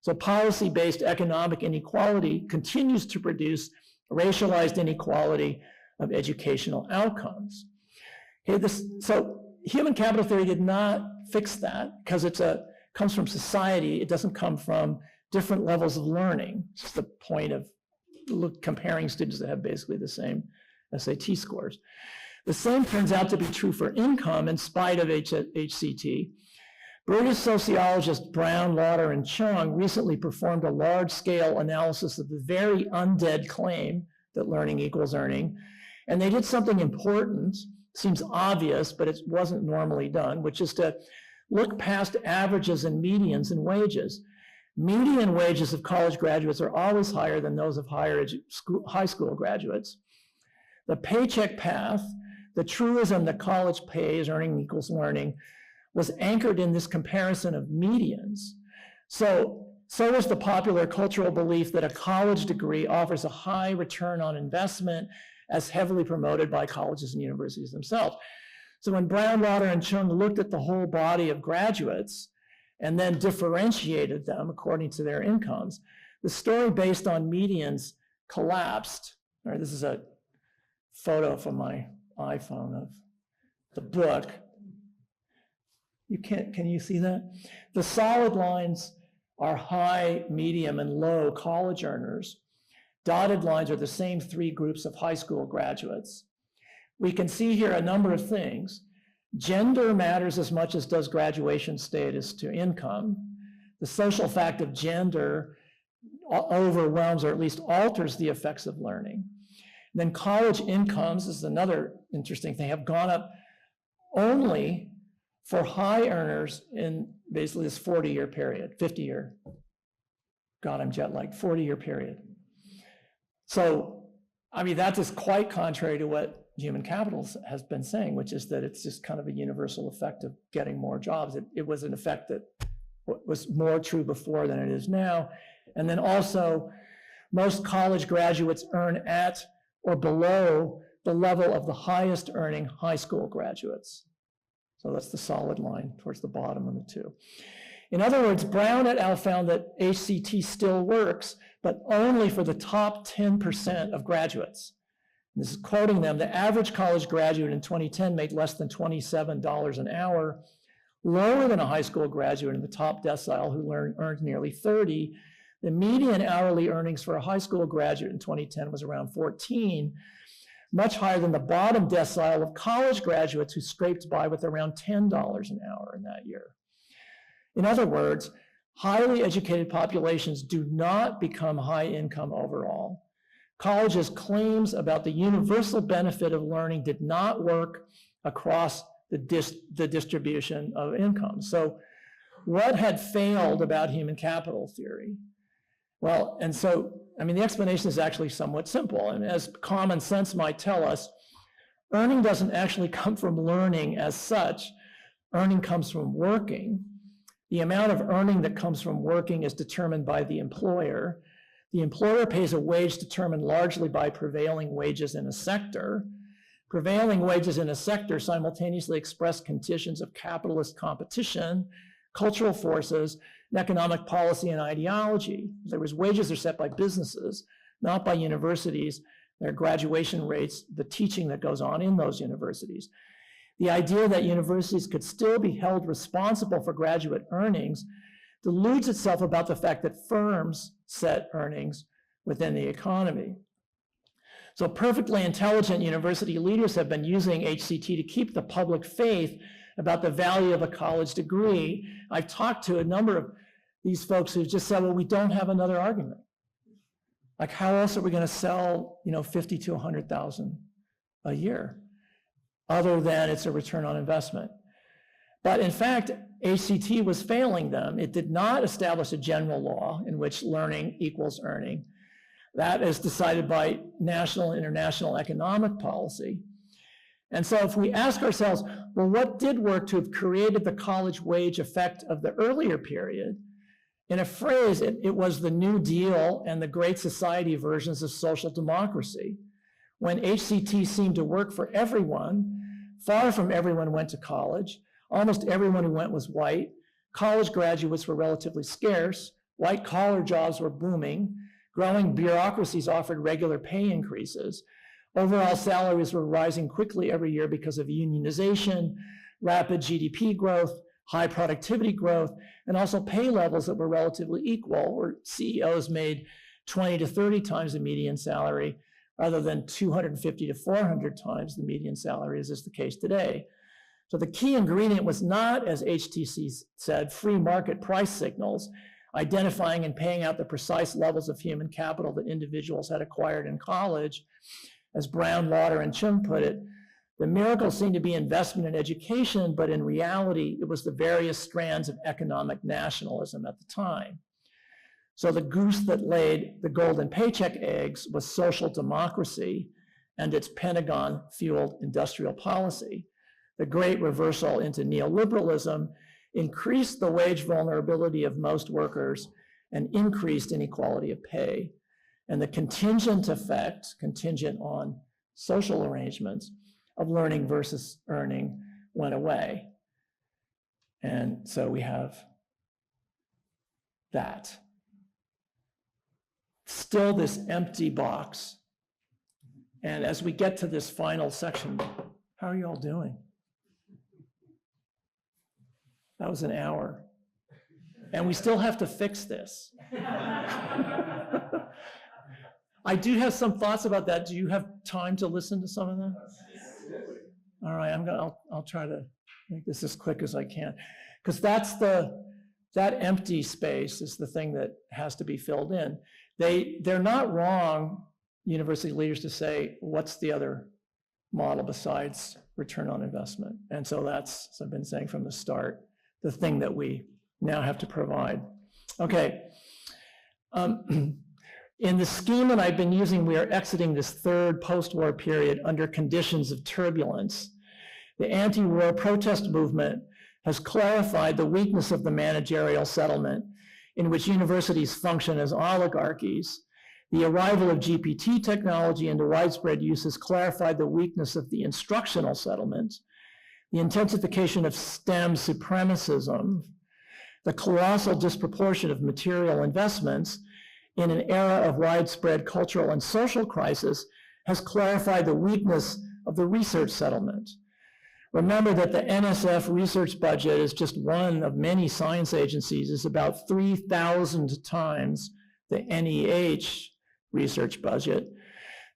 So policy-based economic inequality continues to produce racialized inequality of educational outcomes. Okay, so human capital theory did not fix that because it comes from society. It doesn't come from different levels of learning. It's just the point of comparing students that have basically the same SAT scores. The same turns out to be true for income in spite of HCT. British sociologists Brown, Lauder, and Chung recently performed a large-scale analysis of the very undead claim that learning equals earning. And they did something important, seems obvious, but it wasn't normally done, which is to look past averages and medians in wages. Median wages of college graduates are always higher than those of high school graduates. The paycheck path, the truism that college pays, earning equals learning, was anchored in this comparison of medians. So was the popular cultural belief that a college degree offers a high return on investment, as heavily promoted by colleges and universities themselves. So when Brown, Lauder, and Chung looked at the whole body of graduates and then differentiated them according to their incomes, the story based on medians collapsed. All right, this is a photo from my iPhone of the book. Can you see that? The solid lines are high, medium, and low college earners. Dotted lines are the same three groups of high school graduates. We can see here a number of things. Gender matters as much as does graduation status to income. The social fact of gender overwhelms or at least alters the effects of learning. And then college incomes is another interesting thing, have gone up only for high earners in basically this 40-year period, 50-year God, I'm jet lagged, 40-year period. So, I mean, that is quite contrary to what human capital has been saying, which is that it's just kind of a universal effect of getting more jobs. It was an effect that was more true before than it is now. And then also, most college graduates earn at or below the level of the highest earning high school graduates. So that's the solid line towards the bottom of the two. In other words, Brown et al. Found that HCT still works, but only for the top 10% of graduates. And this is quoting them: the average college graduate in 2010 made less than $27 an hour, lower than a high school graduate in the top decile who earned nearly 30. The median hourly earnings for a high school graduate in 2010 was around 14, much higher than the bottom decile of college graduates who scraped by with around $10 an hour in that year. In other words, highly educated populations do not become high income overall. Colleges' claims about the universal benefit of learning did not work across the distribution of income. So what had failed about human capital theory? Well, and so, I mean, the explanation is actually somewhat simple. And as common sense might tell us, earning doesn't actually come from learning as such. Earning comes from working. The amount of earning that comes from working is determined by the employer. The employer pays a wage determined largely by prevailing wages in a sector. Prevailing wages in a sector simultaneously express conditions of capitalist competition, cultural forces, and economic policy and ideology. In other words, wages are set by businesses, not by universities, their graduation rates, the teaching that goes on in those universities. The idea that universities could still be held responsible for graduate earnings deludes itself about the fact that firms set earnings within the economy. So perfectly intelligent university leaders have been using HCT to keep the public faith about the value of a college degree. I've talked to a number of these folks who just said, well, we don't have another argument. Like, how else are we going to sell, 50 to 100,000 a year, other than it's a return on investment? But in fact, HCT was failing them. It did not establish a general law in which learning equals earning. That is decided by national and international economic policy. And so if we ask ourselves, well, what did work to have created the college wage effect of the earlier period? In a phrase, it was the New Deal and the Great Society versions of social democracy. When HCT seemed to work for everyone, far from everyone went to college. Almost everyone who went was white. College graduates were relatively scarce. White-collar jobs were booming. Growing bureaucracies offered regular pay increases. Overall salaries were rising quickly every year because of unionization, rapid GDP growth, high productivity growth, and also pay levels that were relatively equal, where CEOs made 20 to 30 times the median salary rather than 250 to 400 times the median salary, as is the case today. So the key ingredient was not, as HTC said, free market price signals, identifying and paying out the precise levels of human capital that individuals had acquired in college. As Brown, Lauder, and Chung put it, the miracle seemed to be investment in education, but in reality, it was the various strands of economic nationalism at the time. So the goose that laid the golden paycheck eggs was social democracy and its Pentagon-fueled industrial policy. The great reversal into neoliberalism increased the wage vulnerability of most workers and increased inequality of pay. And the contingent effect, contingent on social arrangements, of learning versus earning went away. And so we have that. Still this empty box. And as we get to this final section, how are you all doing? That was an hour. And we still have to fix this. I do have some thoughts about that. Do you have time to listen to some of that? All right, I'll try to make this as quick as I can, because that empty space is the thing that has to be filled in. They're not wrong, university leaders, to say, what's the other model besides return on investment? And so that's, as I've been saying from the start, the thing that we now have to provide. Okay, In the schema I've been using, we are exiting this third post-war period under conditions of turbulence. The anti-war protest movement has clarified the weakness of the managerial settlement in which universities function as oligarchies. The arrival of GPT technology into widespread use has clarified the weakness of the instructional settlement. The intensification of STEM supremacism, the colossal disproportion of material investments in an era of widespread cultural and social crisis has clarified the weakness of the research settlement. Remember that the NSF research budget is just one of many science agencies. It's about 3,000 times the NEH research budget.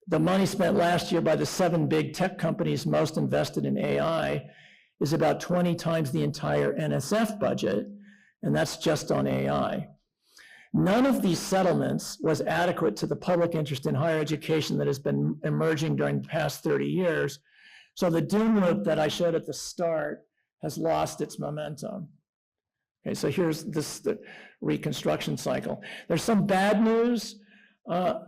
The money spent last year by the 7 big tech companies most invested in AI is about 20 times the entire NSF budget, and that's just on AI. None of these settlements was adequate to the public interest in higher education that has been emerging during the past 30 years. So the doom loop that I showed at the start has lost its momentum. Okay, so here's the reconstruction cycle. There's some bad news. I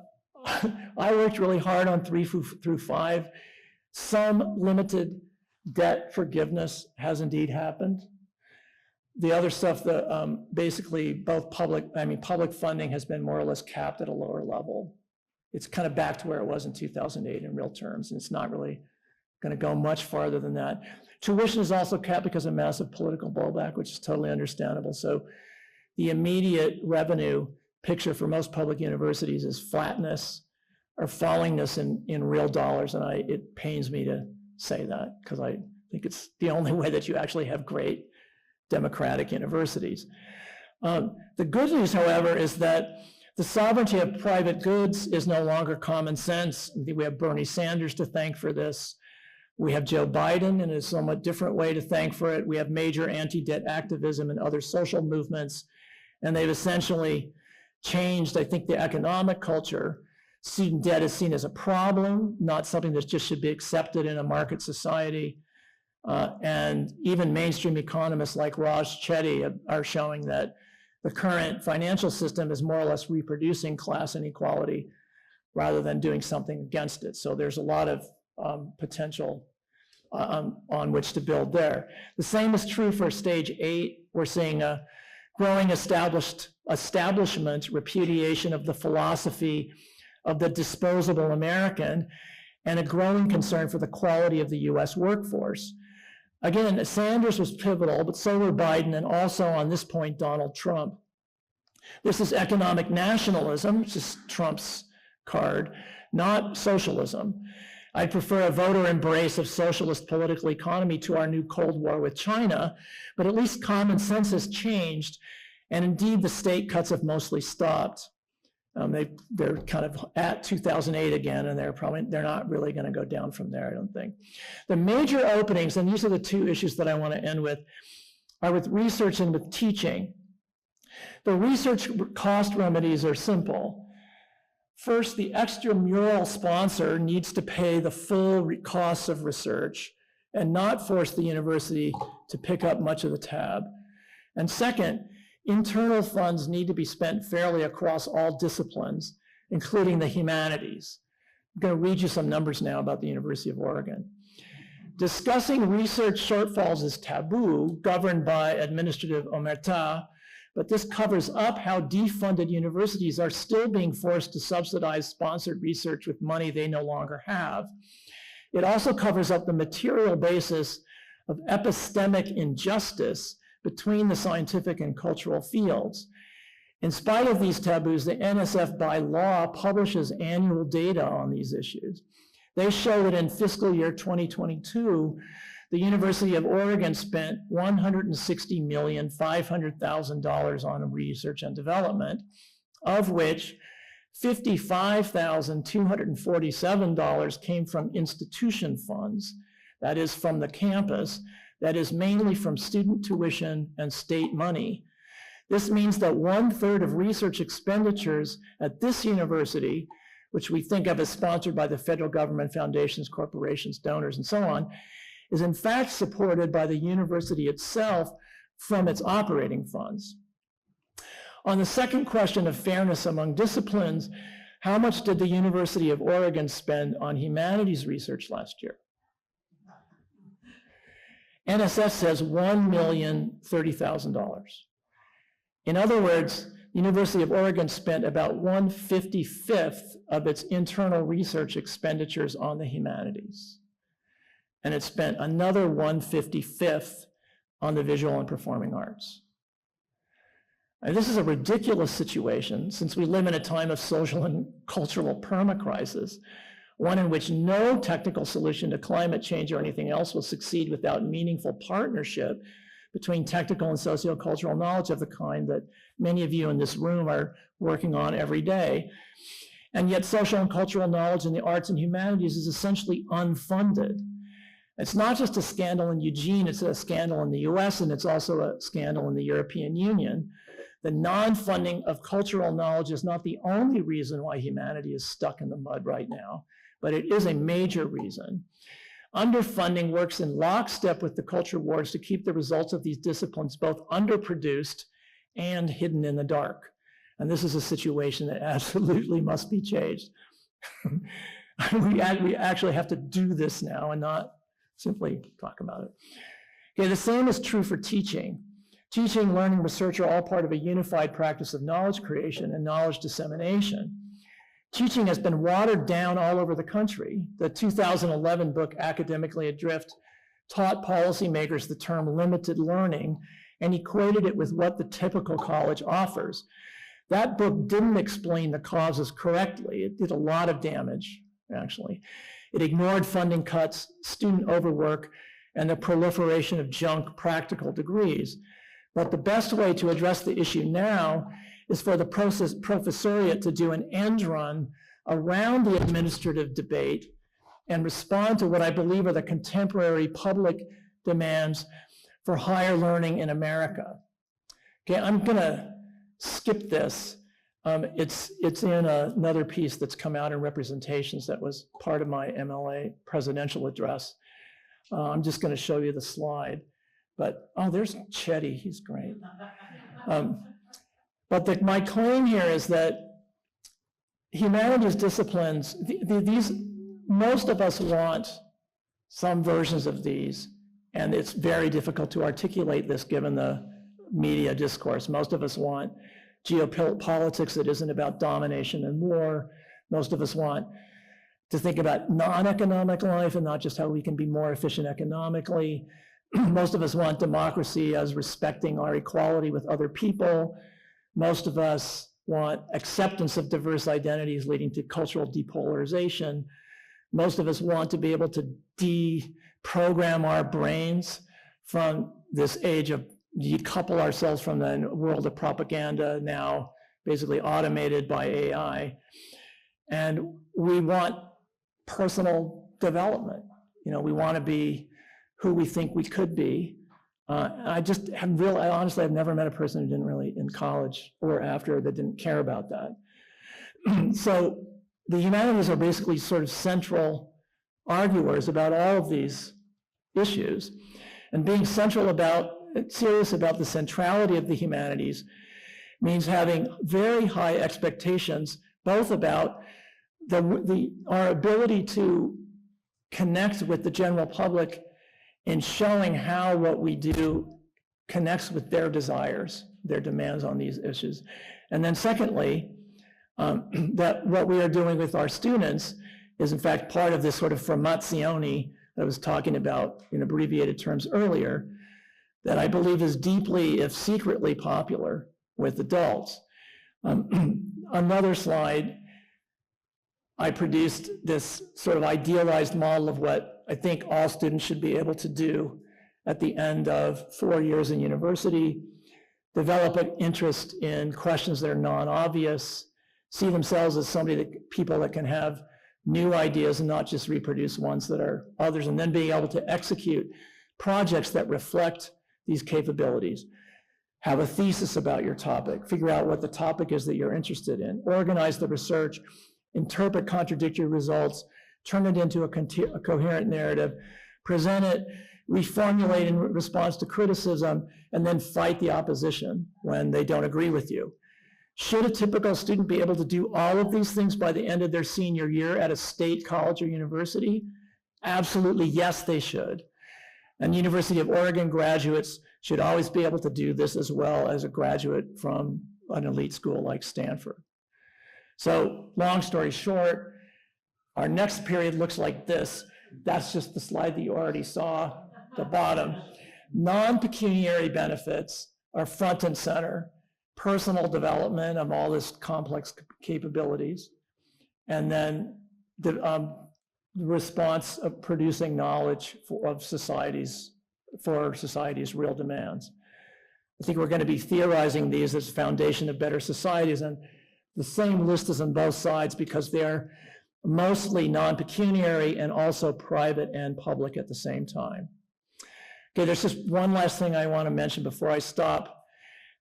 worked really hard on 3 through 5. Some limited debt forgiveness has indeed happened. The other stuff that basically both public funding has been more or less capped at a lower level. It's kind of back to where it was in 2008 in real terms, and it's not really going to go much farther than that. Tuition is also capped because of massive political blowback, which is totally understandable. So the immediate revenue picture for most public universities is flatness or fallingness in real dollars, and it pains me to say that because I think it's the only way that you actually have great democratic universities. The good news, however, is that the sovereignty of private goods is no longer common sense. We have Bernie Sanders to thank for this. We have Joe Biden in a somewhat different way to thank for it. We have major anti-debt activism and other social movements, and they've essentially changed, I think, the economic culture. Student debt is seen as a problem, not something that just should be accepted in a market society. And even mainstream economists like Raj Chetty are showing that the current financial system is more or less reproducing class inequality rather than doing something against it. So there's a lot of potential on which to build there. The same is true for stage 8. We're seeing a growing establishment repudiation of the philosophy of the disposable American and a growing concern for the quality of the US workforce. Again, Sanders was pivotal, but so were Biden, and also on this point, Donald Trump. This is economic nationalism, which is Trump's card, not socialism. I prefer a voter embrace of socialist political economy to our new Cold War with China, but at least common sense has changed, and indeed the state cuts have mostly stopped. They're kind of at 2008 again, and they're not really going to go down from there, I don't think. The major openings, and these are the 2 issues that I want to end with, are with research and with teaching. The research cost remedies are simple. First, the extramural sponsor needs to pay the full costs of research and not force the university to pick up much of the tab. And second, internal funds need to be spent fairly across all disciplines, including the humanities. I'm going to read you some numbers now about the University of Oregon. Discussing research shortfalls is taboo, governed by administrative omerta, but this covers up how defunded universities are still being forced to subsidize sponsored research with money they no longer have. It also covers up the material basis of epistemic injustice between the scientific and cultural fields. In spite of these taboos, the NSF by law publishes annual data on these issues. They show that in fiscal year 2022, the University of Oregon spent $160,500,000 on research and development, of which $55,247 came from institution funds, that is from the campus, that is mainly from student tuition and state money. This means that 1/3 of research expenditures at this university, which we think of as sponsored by the federal government, foundations, corporations, donors, and so on, is in fact supported by the university itself from its operating funds. On the second question of fairness among disciplines, how much did the University of Oregon spend on humanities research last year? NSF says $1,030,000. In other words, the University of Oregon spent about 1/55th of its internal research expenditures on the humanities. And it spent another 1/55th on the visual and performing arts. And this is a ridiculous situation since we live in a time of social and cultural permacrisis, one in which no technical solution to climate change or anything else will succeed without meaningful partnership between technical and sociocultural knowledge of the kind that many of you in this room are working on every day. And yet social and cultural knowledge in the arts and humanities is essentially unfunded. It's not just a scandal in Eugene, it's a scandal in the US, and it's also a scandal in the European Union. The non-funding of cultural knowledge is not the only reason why humanity is stuck in the mud right now, but it is a major reason. Underfunding works in lockstep with the culture wars to keep the results of these disciplines both underproduced and hidden in the dark. And this is a situation that absolutely must be changed. We actually have to do this now and not simply talk about it. Okay, the same is true for teaching. Teaching, learning, research are all part of a unified practice of knowledge creation and knowledge dissemination. Teaching has been watered down all over the country. The 2011 book, Academically Adrift, taught policymakers the term limited learning and equated it with what the typical college offers. That book didn't explain the causes correctly. It did a lot of damage, actually. It ignored funding cuts, student overwork, and the proliferation of junk practical degrees. But the best way to address the issue now is for the professoriate to do an end run around the administrative debate and respond to what I believe are the contemporary public demands for higher learning in America. Okay, I'm gonna skip this. It's in another piece that's come out in Representations that was part of my MLA presidential address. I'm just gonna show you the slide. But, oh, there's Chetty, he's great. But my claim here is that humanities disciplines, most of us want some versions of these, and it's very difficult to articulate this given the media discourse. Most of us want geopolitics that isn't about domination and war. Most of us want to think about non-economic life and not just how we can be more efficient economically. Most of us want democracy as respecting our equality with other people. Most of us want acceptance of diverse identities leading to cultural depolarization. Most of us want to be able to deprogram our brains from this age of decouple ourselves from the world of propaganda, now basically automated by AI. And we want personal development. You know, we want to be who we think we could be. I honestly, I've never met a person who didn't really, in college or after, that didn't care about that. So the humanities are basically sort of central arguers about all of these issues. And being serious about the centrality of the humanities means having very high expectations, both about our ability to connect with the general public in showing how what we do connects with their desires, their demands on these issues. And then secondly, that what we are doing with our students is in fact part of this sort of formazione that I was talking about in abbreviated terms earlier, that I believe is deeply, if secretly, popular with adults. Another slide, I produced this sort of idealized model of what I think all students should be able to do at the end of 4 years in university: develop an interest in questions that are non-obvious, see themselves as people that can have new ideas and not just reproduce ones that are others, and then being able to execute projects that reflect these capabilities. Have a thesis about your topic, figure out what the topic is that you're interested in, organize the research, interpret contradictory results, turn it into a coherent narrative, present it, reformulate in response to criticism, and then fight the opposition when they don't agree with you. Should a typical student be able to do all of these things by the end of their senior year at a state college or university? Absolutely, yes, they should. And University of Oregon graduates should always be able to do this as well as a graduate from an elite school like Stanford. So long story short, our next period looks like this. That's just the slide that you already saw, the bottom. Non-pecuniary benefits are front and center. Personal development of all this complex capabilities. And then the response of producing knowledge for society's real demands. I think we're going to be theorizing these as foundation of better societies, and the same list is on both sides because they're mostly non-pecuniary and also private and public at the same time. Okay, there's just one last thing I want to mention before I stop.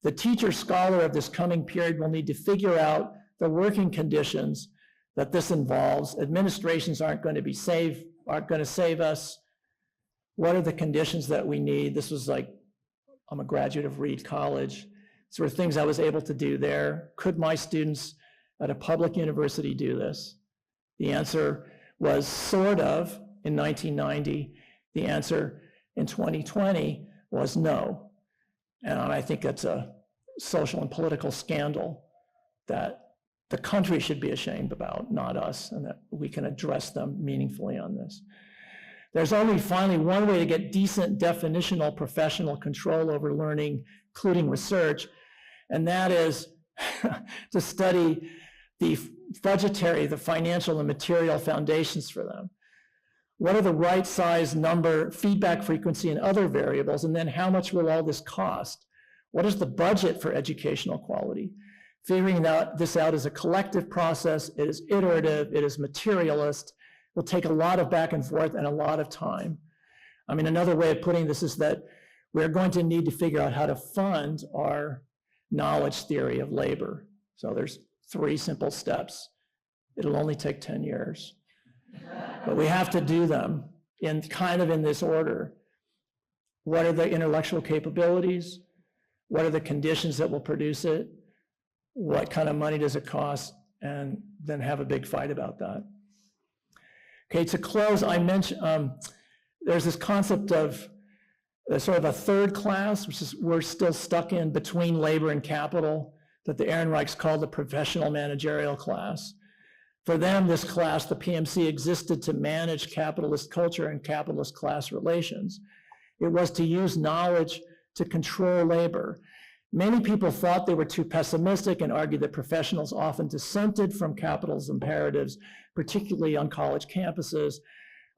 The teacher scholar of this coming period will need to figure out the working conditions that this involves. Administrations aren't going to save us. What are the conditions that we need? This was like, I'm a graduate of Reed College. Sort of things I was able to do there. Could my students at a public university do this? The answer was sort of in 1990. The answer in 2020 was no. And I think that's a social and political scandal that the country should be ashamed about, not us, and that we can address them meaningfully on this. There's only finally one way to get decent definitional professional control over learning, including research, and that is to study the budgetary, the financial and material foundations for them. What are the right size, number, feedback frequency, and other variables? And then how much will all this cost? What is the budget for educational quality? Figuring this out is a collective process. It is iterative. It is materialist. It will take a lot of back and forth and a lot of time. I mean, another way of putting this is that we're going to need to figure out how to fund our knowledge theory of labor. So there's 3 simple steps. It'll only take 10 years. But we have to do them in this order. What are the intellectual capabilities? What are the conditions that will produce it? What kind of money does it cost? And then have a big fight about that. Okay, to close, I mentioned there's this concept of sort of a third class, which is we're still stuck in between labor and capital, that the Ehrenreichs called the professional managerial class. For them, this class, the PMC, existed to manage capitalist culture and capitalist class relations. It was to use knowledge to control labor. Many people thought they were too pessimistic and argued that professionals often dissented from capital's imperatives, particularly on college campuses,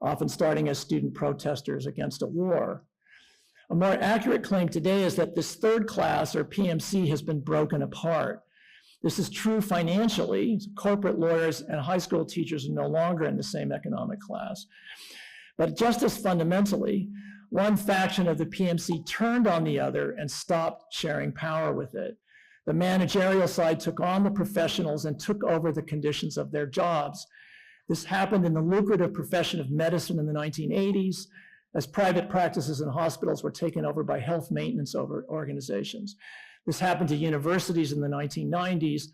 often starting as student protesters against a war. A more accurate claim today is that this third class, or PMC, has been broken apart. This is true financially. Corporate lawyers and high school teachers are no longer in the same economic class. But just as fundamentally, one faction of the PMC turned on the other and stopped sharing power with it. The managerial side took on the professionals and took over the conditions of their jobs. This happened in the lucrative profession of medicine in the 1980s, as private practices in hospitals were taken over by health maintenance organizations. This happened to universities in the 1990s,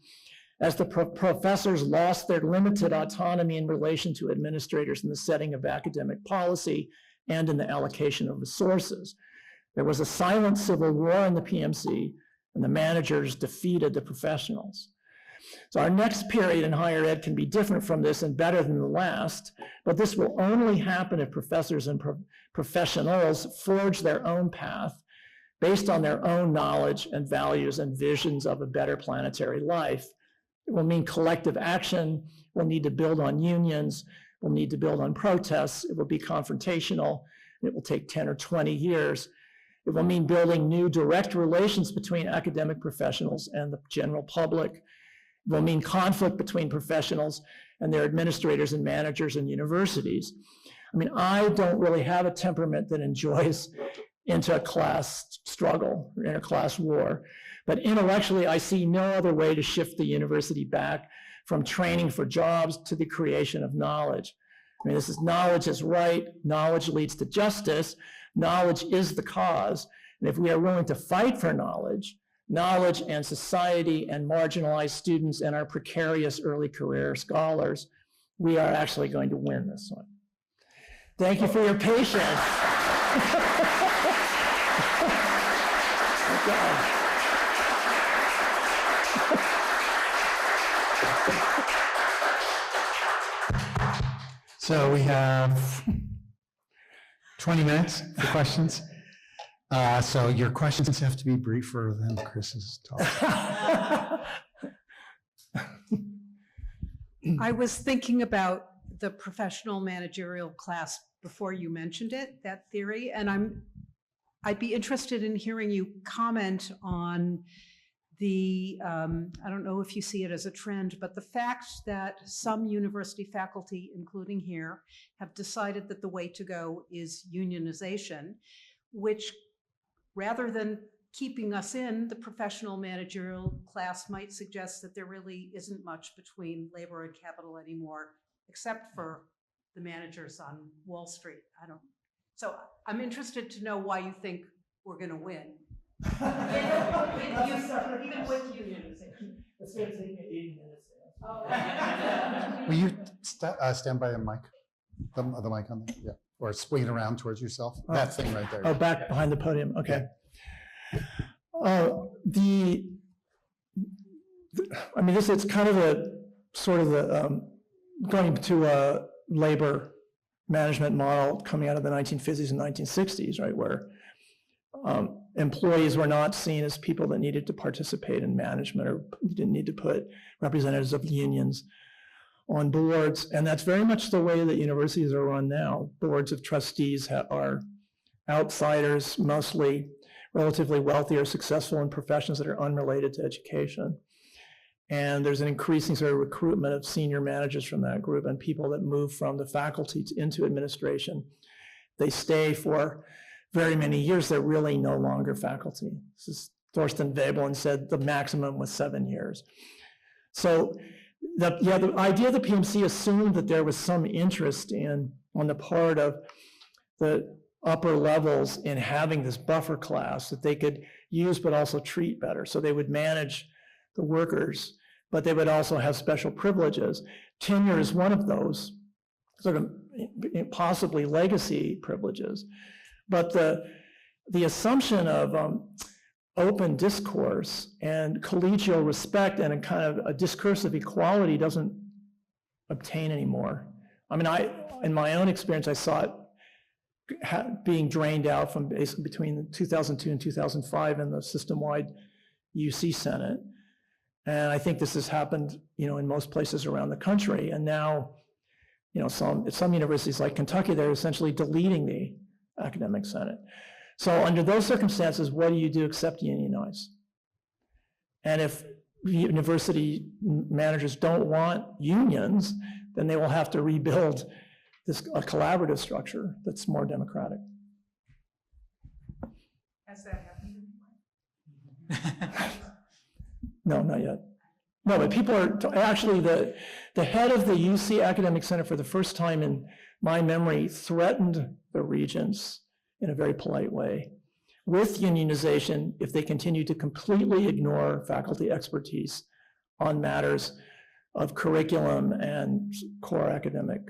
as the professors lost their limited autonomy in relation to administrators in the setting of academic policy and in the allocation of resources. There was a silent civil war in the PMC, and the managers defeated the professionals. So our next period in higher ed can be different from this and better than the last, but this will only happen if professors and professionals forge their own path based on their own knowledge and values and visions of a better planetary life. It will mean collective action. We'll need to build on unions. We'll need to build on protests. It will be confrontational. It will take 10 or 20 years. It will mean building new direct relations between academic professionals and the general public. It will mean conflict between professionals and their administrators and managers and universities. I mean, I don't really have a temperament that enjoys inter-class struggle, or inter-class war, but intellectually, I see no other way to shift the university back from training for jobs to the creation of knowledge. I mean, this is knowledge is right, knowledge leads to justice, knowledge is the cause, and if we are willing to fight for knowledge, knowledge and society and marginalized students and our precarious early career scholars, we are actually going to win this one. Thank you for your patience. Okay. So we have 20 minutes for questions. So your questions have to be briefer than Chris's talk. I was thinking about the professional managerial class before you mentioned it, that theory, and I'd be interested in hearing you comment on the, I don't know if you see it as a trend, but the fact that some university faculty, including here, have decided that the way to go is unionization, which rather than keeping us in the professional managerial class might suggest that there really isn't much between labor and capital anymore, except for the managers on Wall Street. So I'm interested to know why you think we're going to win. Even with unionization. It's going to take me 80 minutes. Will you stand by the mic? The mic on there? Yeah. Or swing it around towards yourself? That thing right there. Oh, back behind the podium. Okay. I mean, it's kind of a sort of the going to a labor management model coming out of the 1950s and 1960s, right, where employees were not seen as people that needed to participate in management or didn't need to put representatives of unions on boards. And that's very much the way that universities are run now. Boards of trustees are outsiders, mostly relatively wealthy or successful in professions that are unrelated to education. And there's an increasing sort of recruitment of senior managers from that group and people that move from the faculty into administration. They stay for very many years. They're really no longer faculty. This is Thorsten Veblen said the maximum was 7 years. So the idea of the PMC assumed that there was some interest on the part of the upper levels in having this buffer class that they could use but also treat better. So they would manage the workers, but they would also have special privileges. Tenure is one of those sort of possibly legacy privileges. But the assumption of open discourse and collegial respect and a kind of a discursive equality doesn't obtain anymore. I mean, in my own experience, I saw it being drained out from basically between 2002 and 2005 in the system-wide UC Senate. And I think this has happened, in most places around the country. And now, some universities like Kentucky, they're essentially deleting the academic senate. So under those circumstances, what do you do except unionize? And if university managers don't want unions, then they will have to rebuild a collaborative structure that's more democratic. Has that happened? No, not yet. No, but people are actually the head of the UC Academic Senate for the first time in my memory threatened the regents in a very polite way with unionization if they continue to completely ignore faculty expertise on matters of curriculum and core academic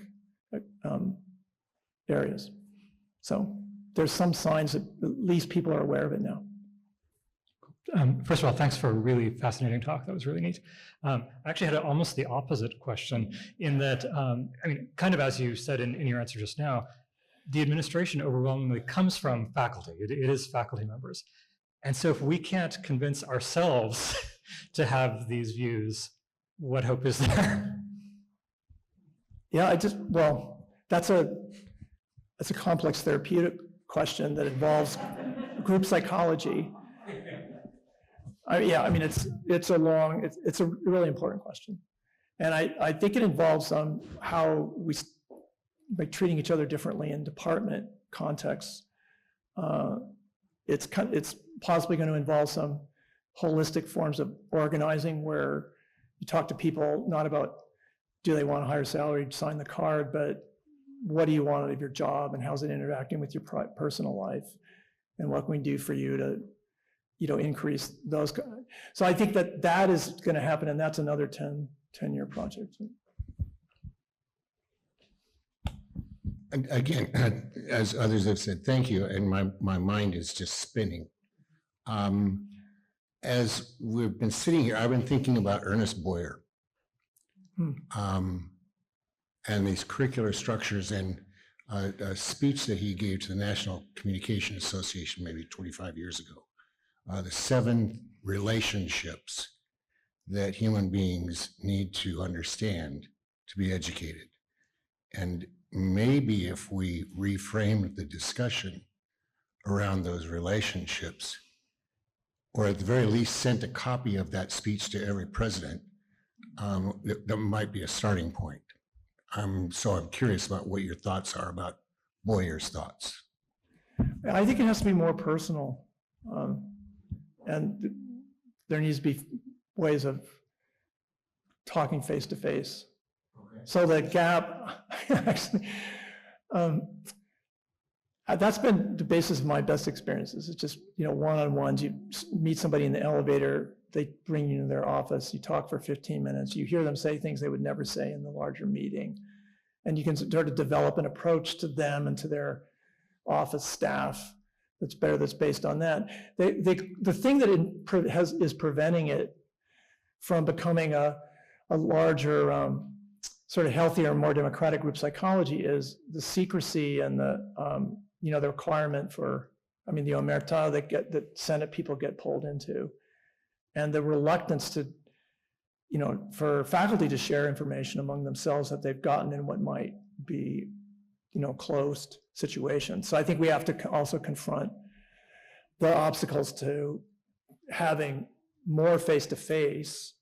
areas. So there's some signs that at least people are aware of it now. First of all, thanks for a really fascinating talk. That was really neat. I actually had almost the opposite question in that, kind of as you said in your answer just now, the administration overwhelmingly comes from faculty. It is faculty members. And so if we can't convince ourselves to have these views, what hope is there? Yeah, that's a complex therapeutic question that involves group psychology. It's a really important question. And I think it involves how we, by treating each other differently in department contexts. It's possibly going to involve some holistic forms of organizing where you talk to people not about do they want a higher salary, sign the card, but what do you want out of your job and how's it interacting with your personal life? And what can we do for you to increase those. So I think that is going to happen, and that's another 10-year project. And again, as others have said, thank you, and my mind is just spinning. As we've been sitting here, I've been thinking about Ernest Boyer and these curricular structures, and a speech that he gave to the National Communication Association maybe 25 years ago. The 7 relationships that human beings need to understand to be educated. And maybe if we reframed the discussion around those relationships, or at the very least sent a copy of that speech to every president, that might be a starting point. So I'm curious about what your thoughts are about Boyer's thoughts. I think it has to be more personal. And there needs to be ways of talking face to face. So the gap, actually, that's been the basis of my best experiences. It's just, one-on-ones. You meet somebody in the elevator, they bring you to their office, you talk for 15 minutes, you hear them say things they would never say in the larger meeting. And you can start to develop an approach to them and to their office staff that's based on that. The thing that is preventing it from becoming a larger, sort of healthier, more democratic group psychology is the secrecy and the requirement for, the omerta that Senate people get pulled into, and the reluctance to, for faculty to share information among themselves that they've gotten in what might be, closed situations. So I think we have to also confront the obstacles to having more face-to-face,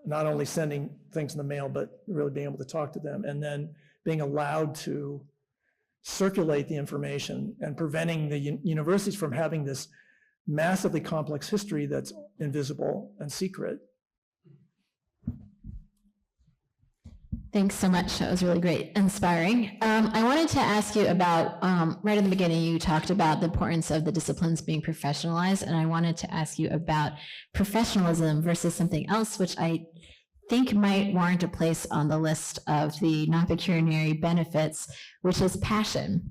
not only sending things in the mail, but really being able to talk to them, and then being allowed to circulate the information and preventing the universities from having this massively complex history that's invisible and secret. Thanks so much. That was really great, inspiring. I wanted to ask you about, right at the beginning, you talked about the importance of the disciplines being professionalized, and I wanted to ask you about professionalism versus something else, which I think might warrant a place on the list of the non-pecuniary benefits, which is passion.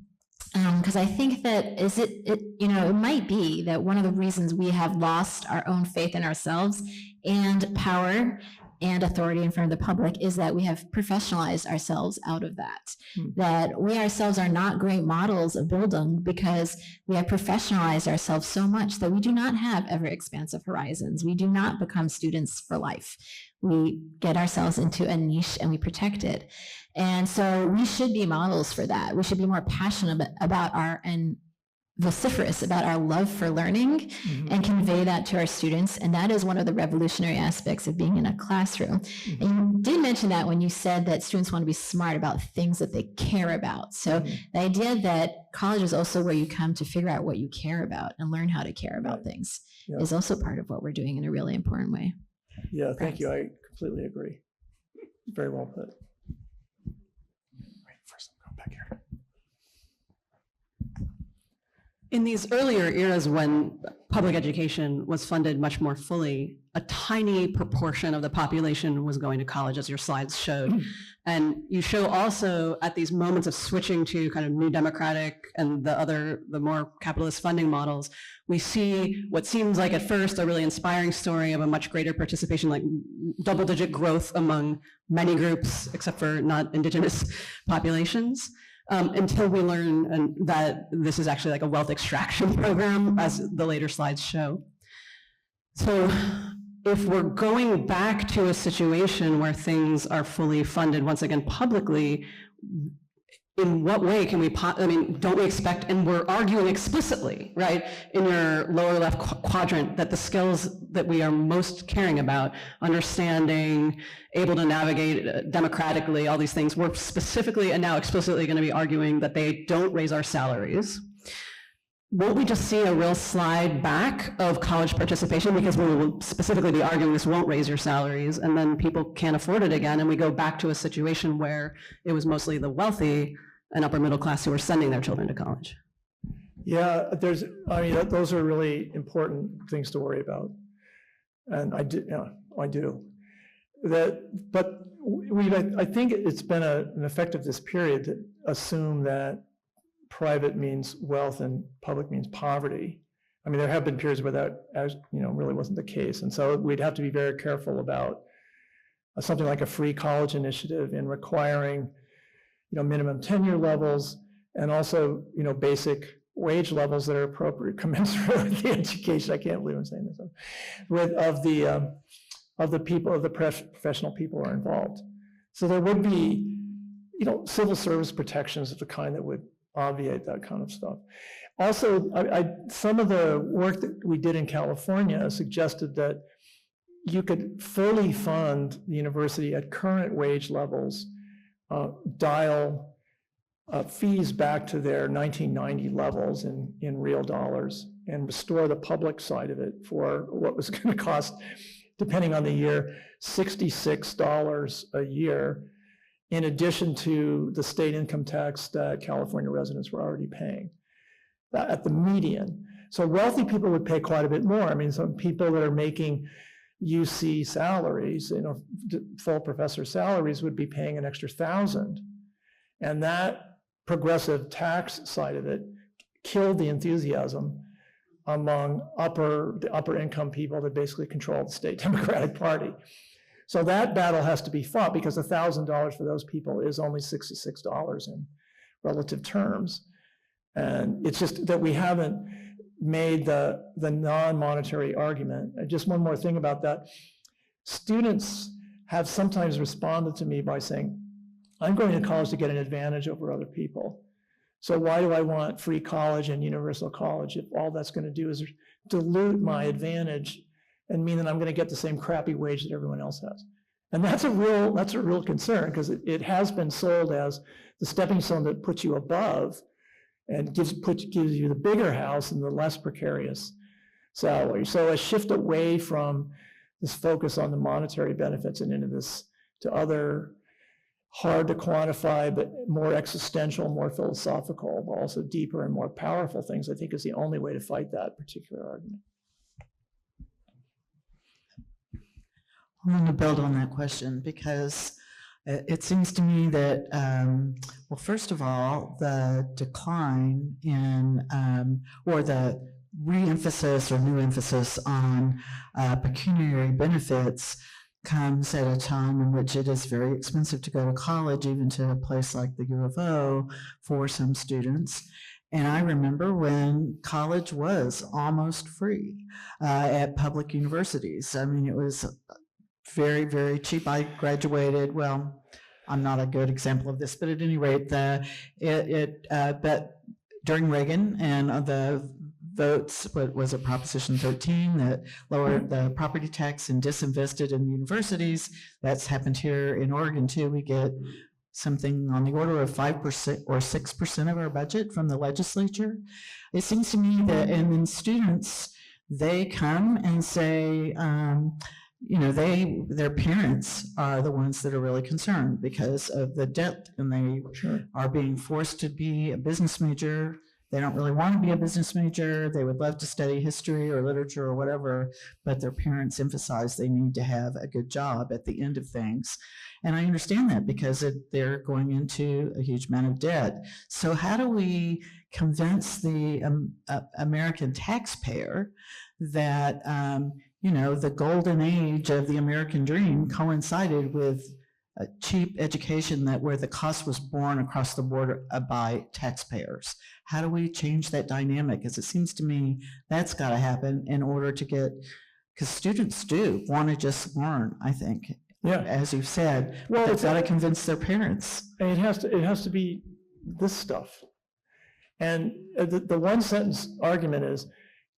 Because I think that it might be that one of the reasons we have lost our own faith in ourselves and power and authority in front of the public is that we have professionalized ourselves out of that. That we ourselves are not great models of Bildung because we have professionalized ourselves so much that we do not have ever expansive horizons. We do not become students for life. We get ourselves into a niche and we protect it. And so we should be models for that. We should be more passionate about and vociferous about our love for learning and convey that to our students. And that is one of the revolutionary aspects of being in a classroom. And you did mention that when you said that students want to be smart about things that they care about. So the idea that college is also where you come to figure out what you care about and learn how to care about things is also part of what we're doing in a really important way. Yeah, thank you. I completely agree. Very well put. Wait, first I'm going back here. In these earlier eras when public education was funded much more fully, a tiny proportion of the population was going to college, as your slides showed. And you show also at these moments of switching to kind of new democratic and the more capitalist funding models, we see what seems like at first a really inspiring story of a much greater participation, like double-digit growth among many groups, except for not indigenous populations. Until we learn that this is actually like a wealth extraction program, as the later slides show. So if we're going back to a situation where things are fully funded, once again, publicly, in what way can we, don't we expect, and we're arguing explicitly, right, in your lower left quadrant, that the skills that we are most caring about, understanding, able to navigate democratically, all these things, we're specifically and now explicitly going to be arguing that they don't raise our salaries. Won't we just see a real slide back of college participation, because we will specifically be arguing this won't raise your salaries, and then people can't afford it again, and we go back to a situation where it was mostly the wealthy and upper middle class who were sending their children to college? Yeah, those are really important things to worry about. And I do. I think it's been an effective this period to assume that private means wealth and public means poverty. I mean, there have been periods where that, really wasn't the case. And so we'd have to be very careful about something like a free college initiative in requiring, minimum tenure levels and also, basic wage levels that are appropriate, commensurate with the education. I can't believe I'm saying this. Of the people, of the professional people who are involved. So there would be, civil service protections of the kind that would obviate that kind of stuff. Also, some of the work that we did in California suggested that you could fully fund the university at current wage levels, dial fees back to their 1990 levels in real dollars, and restore the public side of it for what was going to cost, depending on the year, $66 a year, in addition to the state income tax that California residents were already paying at the median. So wealthy people would pay quite a bit more. I mean, some people that are making UC salaries, full professor salaries, would be paying an extra $1,000. And that progressive tax side of it killed the enthusiasm among the upper income people that basically control the state Democratic Party. So that battle has to be fought, because $1,000 for those people is only $66 in relative terms. And it's just that we haven't made the non-monetary argument. And just one more thing about that. Students have sometimes responded to me by saying, I'm going to college to get an advantage over other people. So why do I want free college and universal college if all that's going to do is dilute my advantage and mean that I'm going to get the same crappy wage that everyone else has? And that's a real concern, because it has been sold as the stepping stone that puts you above and gives you the bigger house and the less precarious salary. So a shift away from this focus on the monetary benefits and into this to other hard to quantify, but more existential, more philosophical, but also deeper and more powerful things, I think is the only way to fight that particular argument. I'm going to build on that question, because it seems to me that, well, first of all, the decline in, or the re-emphasis or new emphasis on pecuniary benefits comes at a time in which it is very expensive to go to college, even to a place like the U of O for some students. And I remember when college was almost free at public universities. I mean, it was very, very cheap. I graduated, well, I'm not a good example of this, but at any rate, but during Reagan and the votes, what was it, Proposition 13, that lowered the property tax and disinvested in universities. That's happened here in Oregon too. We get something on the order of 5% or 6% of our budget from the legislature. It seems to me that, and then students, they come and say, their parents are the ones that are really concerned because of the debt, and they are being forced to be a business major. They don't really want to be a business major. They would love to study history or literature or whatever, but their parents emphasize they need to have a good job at the end of things. And I understand that, because they're going into a huge amount of debt. So how do we convince the American taxpayer that, the golden age of the American dream coincided with a cheap education where the cost was borne across the board by taxpayers? How do we change that dynamic? Because it seems to me that's got to happen in order to get, because students do want to just learn, I think. Yeah. As you've said, well, they've got to convince their parents. And it has to be this stuff. And the one sentence argument is,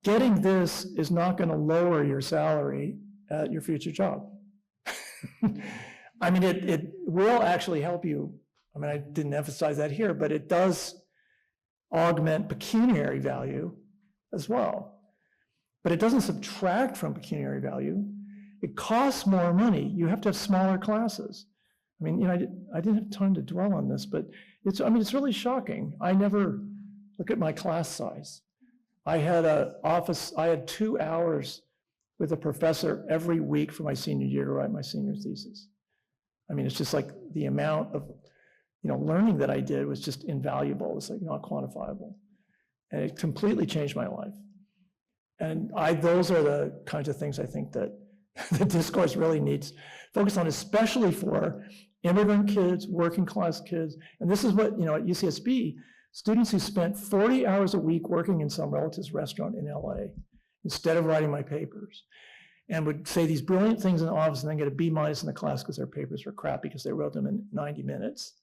getting this is not going to lower your salary at your future job. I mean, it will actually help you. I mean, I didn't emphasize that here, but it does augment pecuniary value as well. But it doesn't subtract from pecuniary value. It costs more money. You have to have smaller classes. I mean, I didn't have time to dwell on this, but it's really shocking. I never Look at my class size. I had 2 hours with a professor every week for my senior year to write my senior thesis. I mean, it's just like the amount of, learning that I did was just invaluable. It's like not quantifiable. And it completely changed my life. And those are the kinds of things I think that the discourse really needs focus on, especially for immigrant kids, working class kids. And this is what, at UCSB, students who spent 40 hours a week working in some relative's restaurant in LA instead of writing my papers, and would say these brilliant things in the office and then get a B- in the class because their papers were crap because they wrote them in 90 minutes.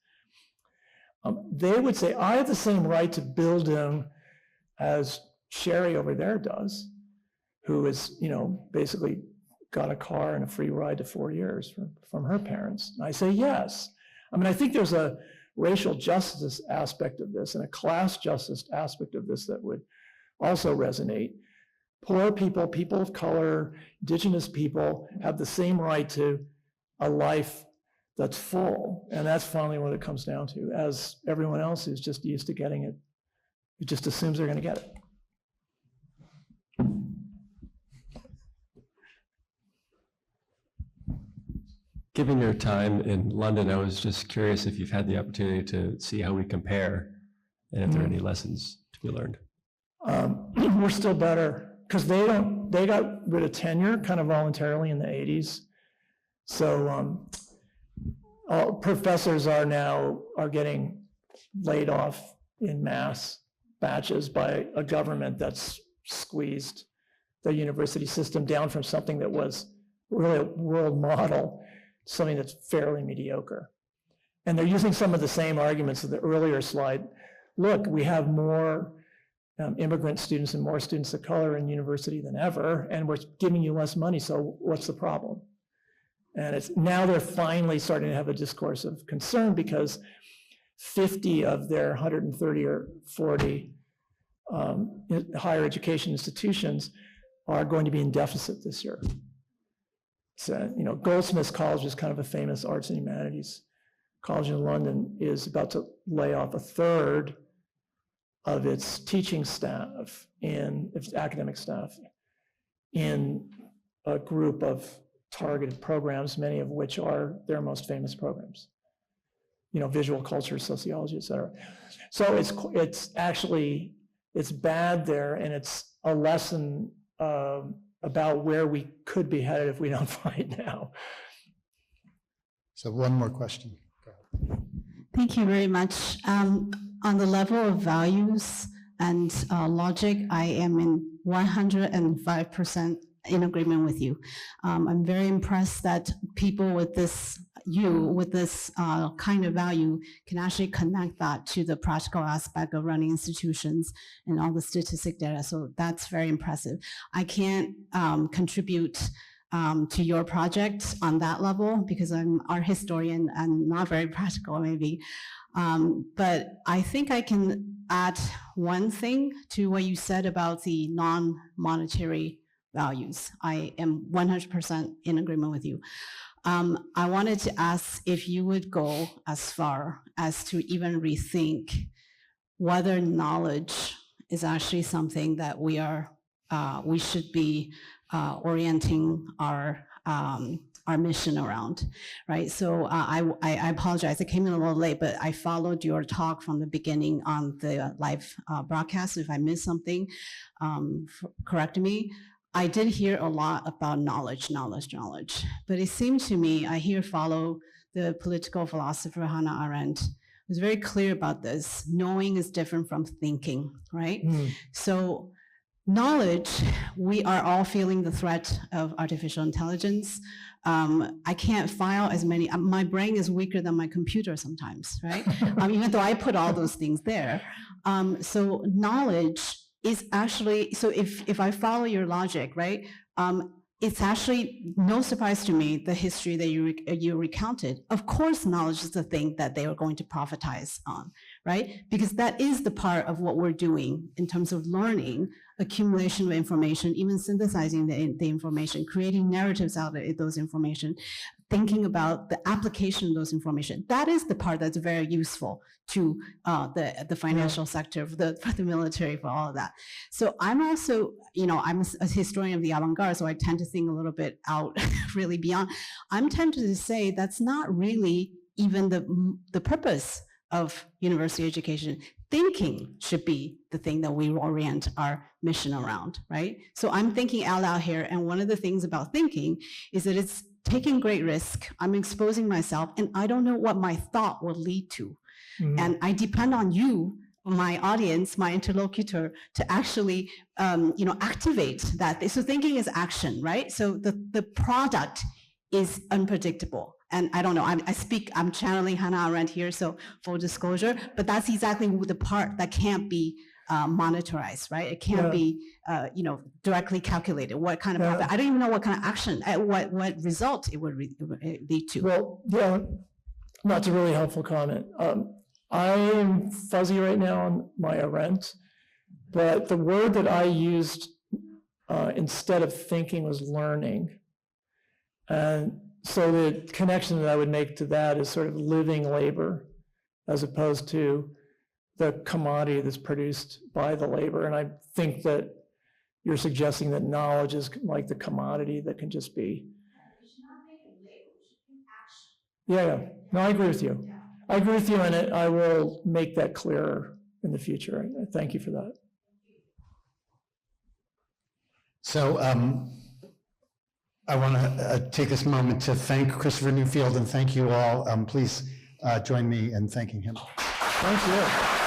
They would say, I have the same right to build him as Sherry over there does, who is, basically got a car and a free ride to 4 years from her parents. And I say, yes. I mean, I think there's a racial justice aspect of this and a class justice aspect of this that would also resonate. Poor people, people of color, indigenous people have the same right to a life that's full. And that's finally what it comes down to, as everyone else who's just used to getting it. It just assumes they're going to get it. Given your time in London, I was just curious if you've had the opportunity to see how we compare and if there are any lessons to be learned. We're still better because they got rid of tenure kind of voluntarily in the 80s. So professors are getting laid off in mass batches by a government that's squeezed the university system down from something that was really a world model, something that's fairly mediocre. And they're using some of the same arguments of the earlier slide. Look, we have more immigrant students and more students of color in university than ever, and we're giving you less money, so what's the problem? And now they're finally starting to have a discourse of concern because 50 of their 130 or 40 higher education institutions are going to be in deficit this year. So, Goldsmiths College is kind of a famous arts and humanities college in London, is about to lay off 1/3 of its teaching staff its academic staff in a group of targeted programs, many of which are their most famous programs. Visual culture, sociology, et cetera. So it's bad there, and it's a lesson about where we could be headed if we don't fight now. So one more question. Thank you very much. On the level of values and logic, I am in 105% in agreement with you. I'm very impressed that people with this kind of value can actually connect that to the practical aspect of running institutions and all the statistic data. So that's very impressive. I can't contribute to your project on that level because I'm art historian and not very practical maybe. But I think I can add one thing to what you said about the non-monetary values. I am 100% in agreement with you. I wanted to ask if you would go as far as to even rethink whether knowledge is actually something that we should be orienting our mission around, right? So I apologize, I came in a little late, but I followed your talk from the beginning on the live broadcast. If I missed something, correct me. I did hear a lot about knowledge, but it seemed to me, I follow the political philosopher Hannah Arendt, was very clear about this. Knowing is different from thinking, right? So knowledge, we are all feeling the threat of artificial intelligence. I can't file as many, my brain is weaker than my computer sometimes, right? Even though I put all those things there. So knowledge is actually, so if I follow your logic, right? It's actually no surprise to me, the history that you recounted. Of course, knowledge is the thing that they are going to profitize on, right? Because that is the part of what we're doing in terms of learning, accumulation of information, even synthesizing the information, creating narratives out of those information, thinking about the application of those information. That is the part that's very useful to the financial sector, for the military, for all of that. So I'm also, I'm a historian of the avant-garde, so I tend to think a little bit out really beyond. I'm tempted to say that's not really even the purpose of university education. Thinking should be the thing that we orient our mission around, right? So I'm thinking out loud here, and one of the things about thinking is that it's taking great risk. I'm exposing myself, and I don't know what my thought will lead to. And I depend on you, my audience, my interlocutor, to actually, activate that. So thinking is action, right? So the product is unpredictable. And I don't know, I'm channeling Hannah Arendt here, so full disclosure, but that's exactly the part that can't be monetarized, right? It can't be, directly calculated. What kind of profit? I don't even know what kind of action, what result it would lead to. Well, yeah, that's a really helpful comment. I'm fuzzy right now on my Arendt, but the word that I used instead of thinking was learning. And so the connection that I would make to that is sort of living labor as opposed to the commodity that's produced by the labor. And I think that you're suggesting that knowledge is like the commodity that can just be. Yeah. No, I agree with you. I agree with you, and I will make that clearer in the future. Thank you for that. So I want to take this moment to thank Christopher Newfield and thank you all. Please join me in thanking him. Thank you.